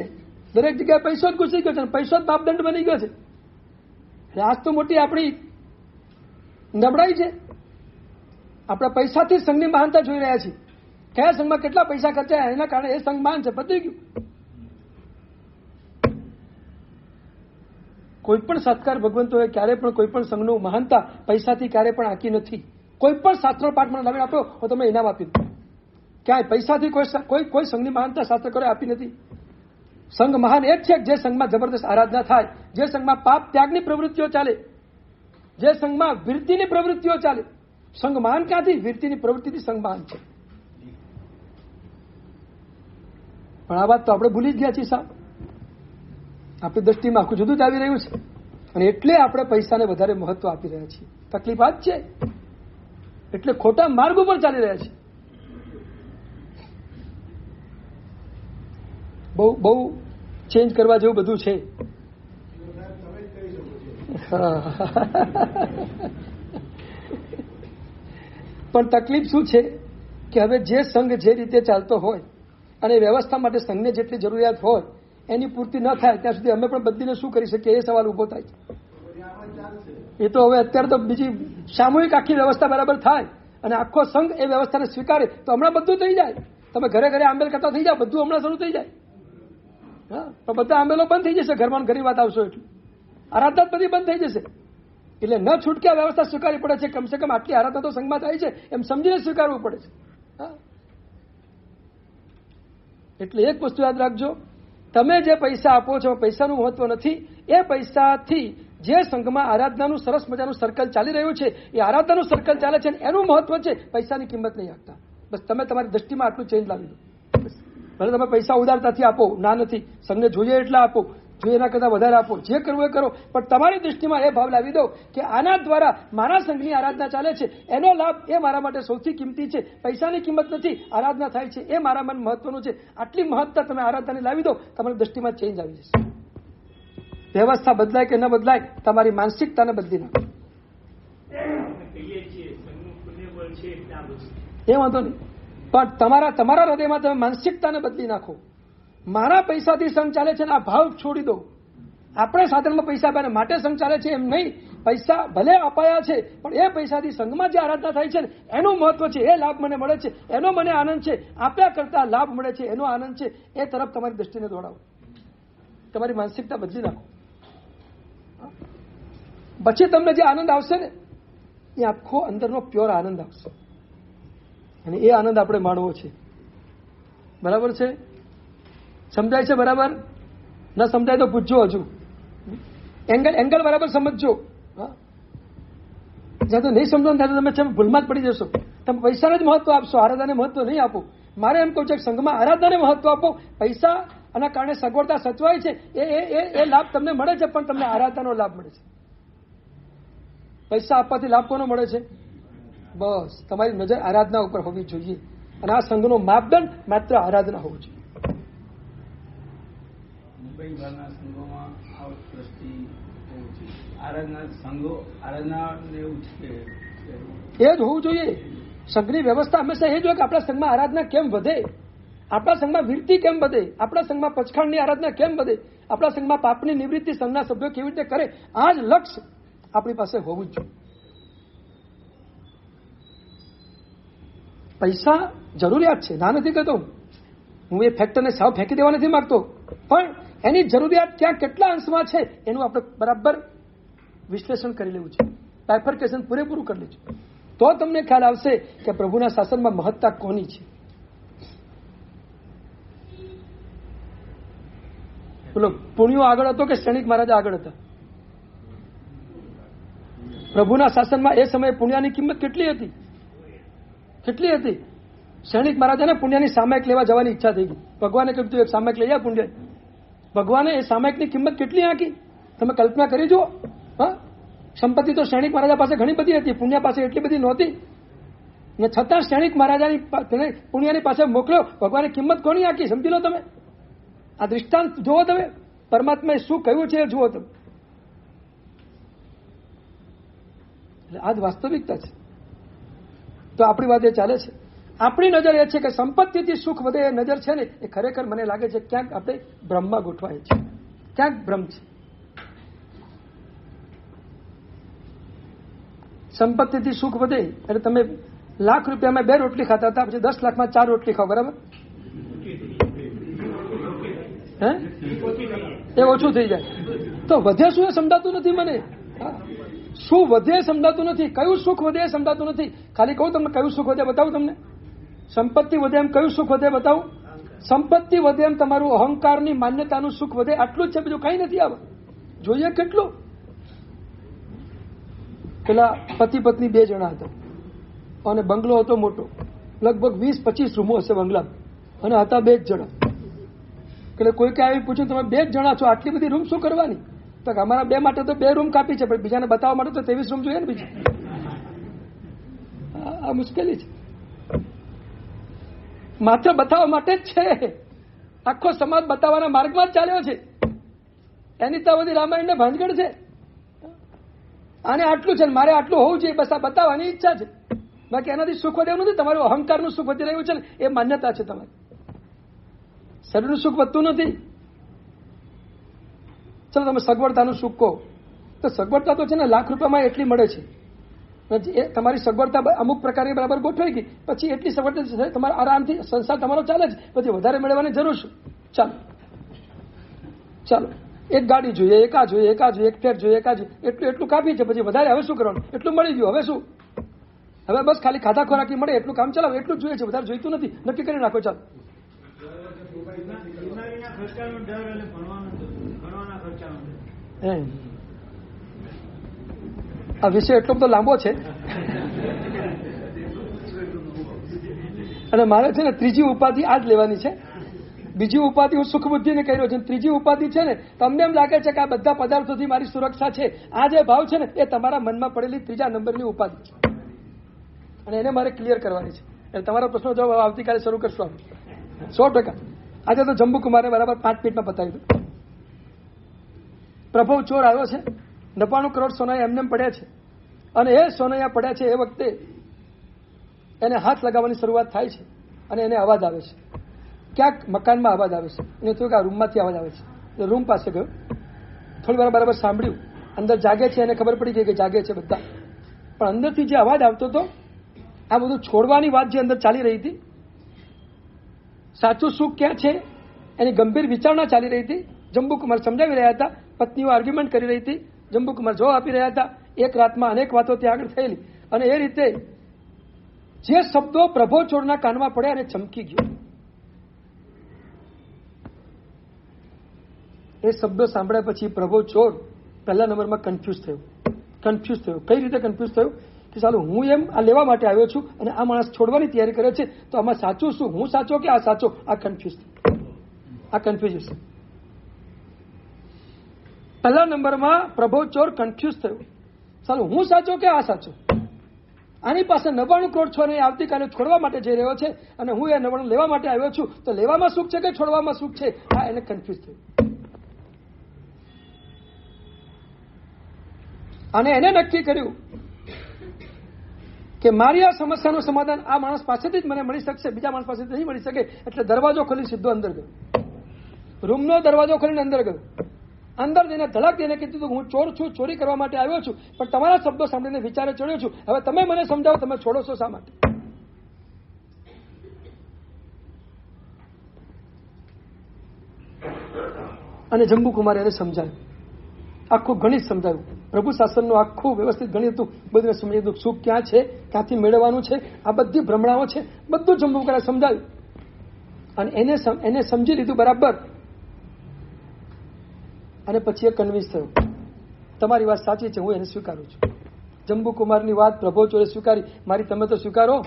A: દરેક જગ્યાએ પૈસો જ ઘૂસી ગયો છે, પૈસો જ માપદંડ બની ગયો છે. આજ તો મોટી આપણી નબળાઈ છે. આપણે પૈસાથી સંઘની મહાનતા જોઈ રહ્યા છીએ. કયા સંઘમાં કેટલા પૈસા ખર્ચાયા એના કારણે એ સંઘ મહાન છે, પતી ગયું. કોઈ પણ સત્કાર ભગવંતોએ ક્યારે પણ કોઈ પણ સંઘનું મહાનતા પૈસાથી ક્યારે પણ આંકી નથી. કોઈ પણ શાસ્ત્ર પાઠ મને લાવીને આપો, હું તમને ઇનામ આપી દઉં. ક્યાંય પૈસાથી કોઈ સંઘની મહાનતા શાસ્ત્ર કરે આપી નથી. સંઘ મહાન એ જ છે જે સંઘમાં જબરદસ્ત આરાધના થાય, જે સંઘમાં પાપ ત્યાગની પ્રવૃત્તિઓ ચાલે, જે સંઘમાં વીરતીની પ્રવૃત્તિઓ ચાલે. સંઘ મહાન ક્યાંથી? વીરતીની પ્રવૃત્તિથી સંઘ મહાન છે. પણ આ વાત તો આપણે ભૂલી જ ગયા છીએ સાહેબ. આપણી દ્રષ્ટિમાં આખું જુદું જ આવી રહ્યું છે અને એટલે આપણે પૈસાને વધારે મહત્વ આપી રહ્યા છીએ. તકલીફ આ જ છે. એટલે ખોટા માર્ગ ઉપર ચાલી રહ્યા છે. બહુ ચેન્જ કરવા જેવું બધું છે. પણ તકલીફ શું છે કે હવે જે સંઘ જે રીતે ચાલતો હોય અને વ્યવસ્થા માટે સંઘને જેટલી જરૂરિયાત હોય એની પૂર્તિ ન થાય ત્યાં સુધી અમે પણ બદલીને શું કરી શકીએ એ સવાલ ઉભો થાય છે. એ તો હવે અત્યારે તો બીજી સામૂહિક આખી વ્યવસ્થા બરાબર થાય અને આખો સંઘ એ વ્યવસ્થાને સ્વીકારે તો હમણાં બધું થઈ જાય. તમે ઘરે ઘરે આંબેલ કરતા થઈ જાવ, બધું હમણાં શરૂ થઈ જાય. હા, પણ બધા આંબેલો બંધ થઈ જશે. ઘરમાં ઘણી વાત આવશો એટલે આરાધના બધી બંધ થઈ જશે. એટલે ન છૂટકે આ વ્યવસ્થા સ્વીકારવી પડે છે. કમસે કમ આટલી આરાધના તો સંઘમાં થાય છે એમ સમજીને સ્વીકારવું પડે છે. એટલે એક વસ્તુ યાદ રાખજો, તમે જે પૈસા આપો છો પૈસાનું મહત્વ નથી. એ પૈસાથી જે સંઘમાં આરાધનાનું સરસ મજાનું સર્કલ ચાલી રહ્યું છે એ આરાધનાનું સર્કલ ચાલે છે એનું મહત્વ છે. પૈસાની કિંમત નહીં આપતા. બસ તમે તમારી દ્રષ્ટિમાં આટલું ચેન્જ લાવી દો. ભલે તમે પૈસા ઉદારતાથી આપો, ના નથી, સંઘને જોઈએ એટલા આપો, જોઈએ એના કરતા વધારે આપો, જે કરવું એ કરો, પણ તમારી દ્રષ્ટિમાં એ ભાવ લાવી દો કે આના દ્વારા મારા સંઘની આરાધના ચાલે છે, એનો લાભ એ મારા માટે સૌથી કિંમતી છે. પૈસાની કિંમત નથી, આરાધના થાય છે એ મારા મન મહત્વનું છે. આટલી મહત્તા તમે આરાધનાને લાવી દો, તમારી દ્રષ્ટિમાં ચેન્જ આવી જશે. વ્યવસ્થા બદલાય કે ન બદલાય, તમારી માનસિકતાને બદલી નાખો. એ વાંધો નહીં, પણ તમારા હૃદયમાં તમે માનસિકતાને બદલી નાખો. મારા પૈસાથી સંઘ ચાલે છે આ ભાવ છોડી દો. આપણે સાધનમાં પૈસા આપ્યા માટે સંઘ ચાલે છે એમ નહીં. પૈસા ભલે અપાયા છે પણ એ પૈસાથી સંઘમાં જે આરાધના થાય છે ને એનું મહત્વ છે, એ લાભ મને મળે છે, એનો મને આનંદ છે. આપ્યા કરતા લાભ મળે છે એનો આનંદ છે. એ તરફ તમારી દ્રષ્ટિને દોડાવો. તમારી માનસિકતા બદલી નાખો. પછી તમને જે આનંદ આવશે ને એ આખો અંદરનો પ્યોર આનંદ આવશે અને એ આનંદ આપણે માણવો છે. બરાબર છે? સમજાય છે બરાબર? ન સમજાય તો પૂછજો. હજુ એંગલ બરાબર સમજજો. જ્યાં તો નહીં સમજો ત્યારે તમે ભૂલમાં જ પડી જશો. તમે પૈસાને જ મહત્વ આપશો, આરાધનાને મહત્વ નહીં આપો. મારે એમ કહું છે કે સંઘમાં આરાધનાને મહત્વ આપો. પૈસા આના કારણે સગવડતા સચવાય છે એ લાભ તમને મળે છે, પણ તમને આરાધનાનો લાભ મળે છે. પૈસા આપવાથી લાભ કોનો મળે છે? બસ તમારી નજર આરાધના ઉપર હોવી જોઈએ અને આ સંઘનો માપદંડ માત્ર આરાધના હોવું જોઈએ.
C: મુંબઈભરના સંઘોમાં આ દ્રષ્ટિ આરાધના સંઘો આરાધના એવું છે
A: એ જ હોવું જોઈએ. સંઘની વ્યવસ્થા હંમેશા એ જોઈએ કે આપણા સંઘમાં આરાધના કેમ વધે, આપણા સંઘમાં વીરતી કેમ વધે, આપણા સંઘમાં પચખાણની આરાધના કેમ વધે, આપણા સંઘમાં પાપની નિવૃત્તિ સંઘના સભ્યો કેવી રીતે કરે. આ જ લક્ષ્ય આપણી પાસે હોવું જ જોઈએ. પૈસા જરૂરિયાત છે, ના નથી કહેતો હું. એ ફેક્ટરને સાવ ફેંકી દેવા નથી માંગતો, પણ એની જરૂરિયાત ક્યાં કેટલા અંશમાં છે એનું આપણે બરાબર વિશ્લેષણ કરી લેવું છે. બાયફર્કેશન પૂરેપૂરું કરી લેવું. તો તમને ખ્યાલ આવશે કે પ્રભુના શાસનમાં મહત્તા કોની છે. બોલો, પુણ્યો આગળ હતો કે શ્રેણિક મહારાજા આગળ હતા? પ્રભુના શાસનમાં એ સમયે પુણ્યની કિંમત કેટલી હતી? કેટલી હતી? શ્રેણિક મહારાજાને પુણ્યની સામાયિક લેવા જવાની ઈચ્છા થઈ ગઈ. ભગવાને કીધું એક સામાયિક લઈ આ પુણ્ય. ભગવાને એ સામાયિકની કિંમત કેટલી આંકી તમે કલ્પના કરી જુઓ. હા, સંપત્તિ તો શ્રેણિક મહારાજા પાસે ઘણી બધી હતી, પુણ્ય પાસે એટલી બધી નહોતી, ને છતાં શ્રેણિક મહારાજાની પુણ્યની પાસે મોકલ્યો. ભગવાને કિંમત કોની આંકી સમજી લો તમે. આ દૃષ્ટાંત જુઓ તમે. પરમાત્માએ શું કહ્યું છે એ જુઓ તમે. એટલે આ જ વાસ્તવિકતા છે. તો આપણી વાત એ ચાલે છે. આપણી નજર એ છે કે સંપત્તિથી સુખ વધે એ નજર છે ને એ ખરેખર મને લાગે છે ક્યાંક આપણે ભ્રમમાં ગોઠવાય છે, ક્યાંક ભ્રમ છે. સંપત્તિથી સુખ વધે એટલે તમે લાખ રૂપિયામાં 2 રોટલી ખાતા હતા, પછી 10 લાખમાં 4 રોટલી ખાઓ, બરાબર? હે, એ ઓછું થઈ જાય. તો વધે શું એ સમજાતું નથી મને. શું વધે સમજાતું નથી, કયું સુખ વધે એ સમજાતું નથી. ખાલી કહું તમને કયું સુખ વધે બતાવું તમને. સંપત્તિ વધે એમ કયું સુખ વધે બતાવું? સંપત્તિ વધે એમ તમારું અહંકારની માન્યતાનું સુખ વધે, આટલું જ છે, બીજું કઈ નથી. આવે જોઈએ કેટલું. પેલા પતિ પત્ની 2 જણા હતા અને બંગલો હતો મોટો, લગભગ 20-25 રૂમો હશે બંગલા, અને હતા 2 જ જણા. એટલે કોઈકે આવી પૂછ્યું, તમે 2 જ જણા છો, આટલી બધી રૂમ શું કરવાની? તો અમારા 2 માટે તો 2 રૂમ કાપી છે, પણ બીજાને બતાવવા માટે તો 23 રૂમ જોઈએ ને બીજી. આ મુશ્કેલી છે. માત્ર બતાવવા માટે જ છે. આખો સમાજ બતાવવાના માર્ગમાં જ ચાલ્યો છે. એની તો બધી રામાયણ ને ભાંજગડ છે. આને આટલું છે, મારે આટલું હોવું જોઈએ, બસ આ બતાવવાની ઈચ્છા છે. બાકી એનાથી સુખ વધે એવું નથી. તમારું અહંકારનું સુખ વધી રહ્યું છે ને, એ માન્યતા છે તમારી. શરીરનું સુખ વધતું નથી. ચલો તમે સગવડતાનું સુખ કહો, તો સગવડતા તો છે ને લાખ રૂપિયામાં એટલી મળે છે. તમારી સગવડતા અમુક પ્રકારે બરાબર ગોઠવાઈ ગઈ, પછી એટલી સગવડતા તમારા આરામથી સંસાર તમારો ચાલે છે, પછી વધારે મેળવવાની જરૂર છે. ચાલો એક ગાડી જોઈએ, એક આ જોઈએ, એક આ જોઈએ, એક ફ્લેટ જોઈએ, એક આ જોઈએ, એટલું કાપી છે. પછી વધારે હવે શું કરવાનું? એટલું મળી ગયું, હવે શું? હવે બસ ખાલી ખાધા ખોરાકી મળે એટલું કામ ચલાવો, એટલું જ જોઈએ છે, વધારે જોઈતું નથી. નક્કી કરી નાખો. ચાલો આ વિષય એટલો બધો લાંબો છે, અને મારે છે ને 3જી ઉપાધિ આ જ લેવાની છે. બીજી ઉપાધિ હું સુખ બુદ્ધિને કહી રહ્યો છું. 3જી ઉપાધિ છે ને, તમને એમ લાગે છે કે આ બધા પદાર્થોથી મારી સુરક્ષા છે. આ જે ભાવ છે ને, એ તમારા મનમાં પડેલી 3જા નંબરની ઉપાધિ છે, અને એને મારે ક્લિયર કરવાની છે. એટલે તમારા પ્રશ્નો જવાબ આવતીકાલે શરૂ કરશું. 100%. આજે તો જંબુકુમારે બરાબર 5 મિનિટમાં પતાવી દીધું. પ્રભુ ચોર આવ્યો છે, 99 કરોડ સોનાયા એમને પડ્યા છે, અને એ સોનાયા પડ્યા છે એ વખતે એને હાથ લગાવવાની શરૂઆત થાય છે, અને એને અવાજ આવે છે. ક્યાંક મકાનમાં અવાજ આવે છે. એને થયું કે આ રૂમમાંથી અવાજ આવે છે. એટલે રૂમ પાસે ગયો, થોડી વાર બરાબર સાંભળ્યું. અંદર જાગે છે, એને ખબર પડી ગઈ કે જાગે છે બધા, પણ અંદરથી જે અવાજ આવતો હતો, આ બધું છોડવાની વાત જે અંદર ચાલી રહી હતી, સાચું સુખ ક્યાં છે એની ગંભીર વિચારણા ચાલી રહી હતી. જંબુકુમાર સમજાવી રહ્યા હતા, પત્નીઓ આર્ગ્યુમેન્ટ કરી રહી હતી, જંબુકુમાર જવાબ આપી રહ્યા હતા. એક રાતમાં અનેક વાતો ત્યાં આગળ થયેલી, અને એ રીતે જે શબ્દો પ્રભો ચોરના કાનમાં પડ્યા અને ચમકી ગયો. એ શબ્દો સાંભળ્યા પછી પ્રભો ચોર પહેલા નંબરમાં કન્ફ્યુઝ થયો. કઈ રીતે કન્ફ્યુઝ થયો? કે ચાલો હું એમ આ લેવા માટે આવ્યો છું, અને આ માણસ છોડવાની તૈયારી કરે છે, તો આમાં સાચું શું? હું સાચો કે આ સાચો? આ કન્ફ્યુઝન. પહેલા નંબરમાં પ્રભો ચોર કન્ફ્યુઝ થયો. ચાલો હું સાચો કે આ સાચો? આની પાસે 99 કરોડ છો ને આવતીકાલે છોડવા માટે જઈ રહ્યો છે, અને હું એ 99 લેવા માટે આવ્યો છું, તો લેવામાં સુખ છે કે છોડવામાં સુખ છે? આ એને કન્ફ્યુઝ થયું. અને એને નક્કી કર્યું કે મારી આ સમસ્યાનું સમાધાન આ માણસ પાસેથી જ મને મળી શકશે, બીજા માણસ પાસેથી નહીં મળી શકે. એટલે દરવાજો ખોલી સીધો અંદર ગયો. રૂમનો દરવાજો ખોલીને અંદર ગયો. અંદર જઈને ધડક દઈને કીધું, હું ચોર છું, ચોરી કરવા માટે આવ્યો છું, પણ તમારા શબ્દો સાંભળીને વિચારે ચડ્યો છું. હવે તમે મને સમજાવો, તમે છોડો છો શા માટે? અને જંબુકુમારે એને સમજાવ્યું, આખું ગણિત સમજાવ્યું. પ્રભુ શાસનનું આખું વ્યવસ્થિત ગણિત હતું. બધું સમજી દીધું, સુખ ક્યાં છે, ક્યાંથી મેળવવાનું છે, આ બધી ભ્રમણાઓ છે, બધું જંબુકુમારે સમજાવ્યું. અને એને સમજી લીધું બરાબર. અને પછી એ કન્વિન્સ થયો, તમારી વાત સાચી છે, હું એને સ્વીકારું છું. જંબુકુમારની વાત પ્રભો ચોરે સ્વીકારી, મારી તમે તો સ્વીકારો.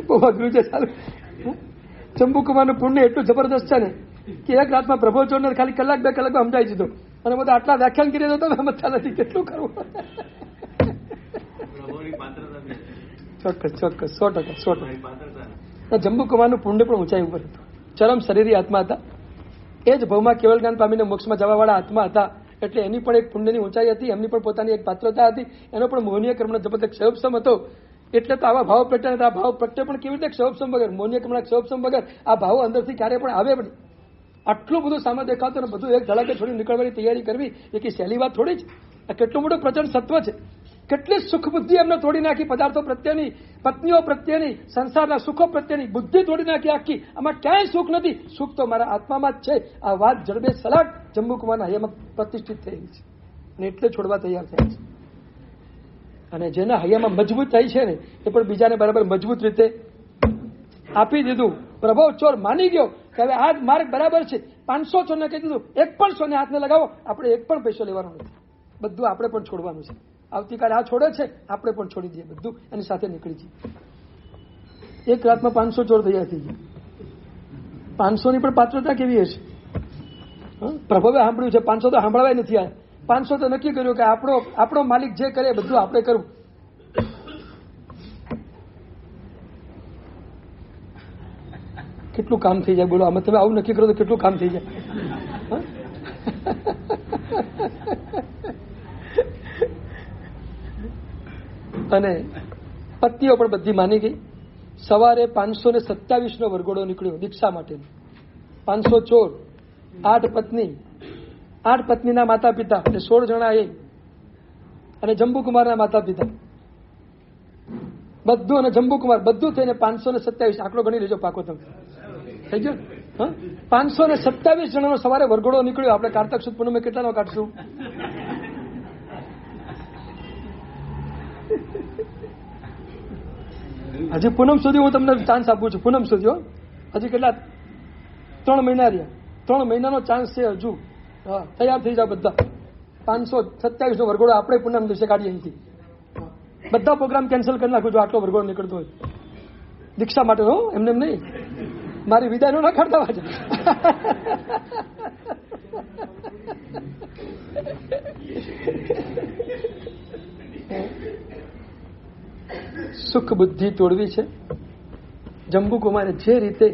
A: બહુ અઘરું છે. સારું, જંબુકુમારનું પુણ્ય એટલું જબરદસ્ત છે ને કે એક રાતમાં પ્રભો ચોરને ખાલી 1-2 કલાકમાં સમજાવી દીધો. અને બધા આટલા વ્યાખ્યાન કરી દો, સમજતા નથી કેટલું કરવું. ચોક્કસ 100%. જંબુકુમારનું પુણ્ય પણ ઊંચાઈ ઉપર હતું. ચરમ શરીરી આત્મા હતા. એ જ ભવમાં કેવલ જ્ઞાન પામીને મોક્ષમાં જવાવાળા આત્મા હતા. એટલે એની પણ એક પુણ્યની ઊંચાઈ હતી, એમની પણ પોતાની એક પાત્રતા હતી. એનો પણ મોહનીય કર્મનો જબરદસ્ત ક્ષયોપસમ હતો. એટલે તો આવા ભાવ પ્રત્યે આ ભાવ પ્રત્યે પણ કેવી રીતે ક્ષયોપસમ વગર, મોહનીય કર્મના ક્ષયોપસમ વગર આ ભાવો અંદરથી ક્યારે પણ આવે પણ. આટલું બધું સામે દેખાતું, બધું એક ધડાકે છોડી નીકળવાની તૈયારી કરવી એ કે સહેલી વાત થોડી જ. આ કેટલું મોટું પ્રચંડ સત્વ છે. કેટલી સુખ બુદ્ધિ એમને તોડી નાખી, પદાર્થો પ્રત્યેની, પત્નીઓ પ્રત્યેની, સંસારના સુખો પ્રત્યેની બુદ્ધિ તોડી નાખી આખી. આમાં ક્યાંય સુખ નથી, સુખ તો મારા આત્મામાં જ છે. આ વાત જડબે સલાટ જંબુકુમારના હૈયામાં પ્રતિષ્ઠિત થયેલી છે. અને એટલે છોડવા તૈયાર થયા છે. અને જેના હૈયામાં મજબૂત થાય છે ને એ પણ બીજાને બરાબર મજબૂત રીતે આપી દીધું. પ્રભો ચોર માની ગયો કે હવે આ માર્ગ બરાબર છે. 500 ચોરને કહી દીધું 1 પણ સોને હાથને લગાવો, આપણે 1 પણ પૈસો લેવાનો નથી, બધું આપણે પણ છોડવાનું છે. આવતીકાલે આ છોડે છે, આપણે પણ છોડી દઈએ, બધું એની સાથે નીકળી જઈએ. એક રાતમાં 500 ચોર તૈયાર થઈ ગયા. 500 ની પણ પાત્રતા કેવી હશે? પ્રભુએ સાંભળ્યું છે, 500 તો સાંભળવાય નથી આવ્યા. 500 તો નક્કી કર્યું કે આપણો માલિક જે કરે બધું આપણે કરવું. કેટલું કામ થઈ જાય બોલો, આમાં તમે આવું નક્કી કરો તો કેટલું કામ થઈ જાય. અને પત્નીઓ પણ બધી માની ગઈ. સવારે 527 નો વરઘોડો નીકળ્યો દીક્ષા માટે. 500 ચોર, 8 પત્નીના માતા પિતા એટલે 16 જણા એ, અને જંબુકુમારના માતા પિતા બધું, અને જંબુકુમાર બધું થઈને 527. આંકડો ગણી લેજો પાકો તમે. થઈ ગયો? 527 જણાનો સવારે વરઘોડો નીકળ્યો. આપણે કારતક સુદ પૂનમે કેટલાનો કાઢશું? હજી પૂનમ સુધી હું તમને ચાન્સ આપું છું. પૂનમ સુધી હજી કેટલા 3 મહિના રહ્યા. 3 મહિનાનો ચાન્સ છે હજુ. હા, તૈયાર થઈ જાવ બધા. 527 નો વરઘોડો આપણે પૂનમ દિવસે કાઢીએ અહીંથી. બધા પ્રોગ્રામ કેન્સલ કરી નાખું જો આટલો વરઘોડો નીકળતો હોય દીક્ષા માટે. હો, એમને નહીં, મારી વિદાય નો ના કાઢતા વાંચે. સુખ બુદ્ધિ તોડવી છે. જંબુકુમારે જે રીતે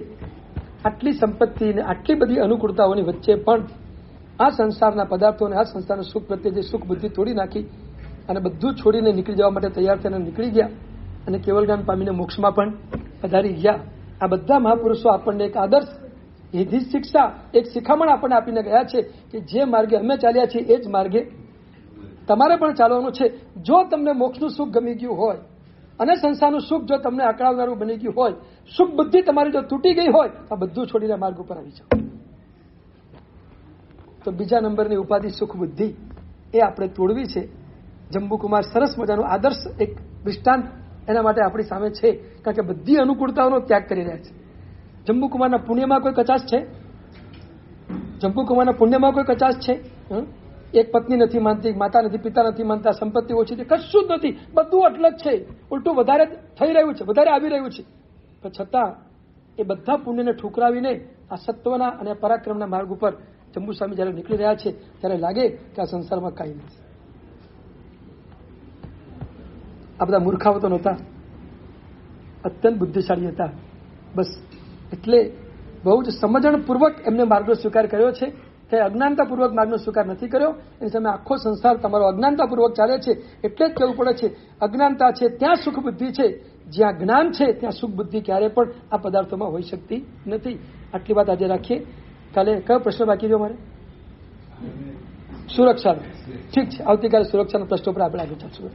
A: આટલી સંપત્તિ ને આટલી બધી અનુકૂળતાઓની વચ્ચે પણ આ સંસારના પદાર્થો અને આ સંસારના સુખ પ્રત્યે જે સુખ બુદ્ધિ તોડી નાખી અને બધું છોડીને નીકળી જવા માટે તૈયાર થઈને નીકળી ગયા અને કેવલ જ્ઞાન પામીને મોક્ષમાં પણ પધારી ગયા. આ બધા મહાપુરુષો આપણને એક આદર્શ, એથી શિક્ષા, એક શિખામણ આપણને આપીને ગયા છે કે જે માર્ગે અમે ચાલ્યા છીએ એ જ માર્ગે તમારે પણ ચાલવાનું છે. જો તમને મોક્ષનું સુખ ગમી ગયું હોય અને સંસારનું સુખ જો તમને અકળાવનારું બની ગયું હોય, સુખ બુદ્ધિ તમારી જો તૂટી ગઈ હોય, તો બધું છોડીને માર્ગ ઉપર આવી જાઓ. તો બીજા નંબરની ઉપાધિ સુખ બુદ્ધિ એ આપણે તોડવી છે. જંબુકુમાર સરસ મજાનું આદર્શ એક દૃષ્ટાંત એના માટે આપણી સામે છે, કારણ કે બધી અનુકૂળતાઓનો ત્યાગ કરી રહ્યા છે. જંબુકુમારના પુણ્યમાં કોઈ કચાશ છે? જંબુકુમારના પુણ્યમાં કોઈ કચાશ છે? એક પત્ની નથી માનતી, માતા નથી, પિતા નથી માનતા, સંપત્તિ ઓછી છે, કશું જ નથી, બધું અટલ જ છે. ઉલટું વધારે થઈ રહ્યું છે, વધારે આવી રહ્યું છે. પણ છતાં એ બધા પુણ્યને ઠુકરાવીને આ સત્વના અને પરાક્રમના માર્ગ ઉપર જંબુસ્વામી જયારે નીકળી રહ્યા છે ત્યારે લાગે કે આ સંસારમાં કાંઈ નથી. આ બધા મૂર્ખાઓ તો નહોતા, અત્યંત બુદ્ધિશાળી હતા. બસ એટલે બહુ જ સમજણપૂર્વક એમને માર્ગનો સ્વીકાર કર્યો છે કે અજ્ઞાનતાપૂર્વક માર્ગનો સ્વીકાર નથી કર્યો. એની સામે આખો સંસાર તમારો અજ્ઞાનતાપૂર્વક ચાલે છે. એટલે જ કહેવું પડે છે અજ્ઞાનતા છે ત્યાં સુખ બુદ્ધિ છે, જ્યાં જ્ઞાન છે ત્યાં સુખ બુદ્ધિ ક્યારે પણ આ પદાર્થોમાં હોઈ શકતી નથી. આટલી વાત આજે રાખીએ. કાલે કયો પ્રશ્ન બાકી રહ્યો મારે? સુરક્ષા. ઠીક છે, આવતીકાલે સુરક્ષાના પ્રશ્નો પર આપણે આગળ ચાલશું.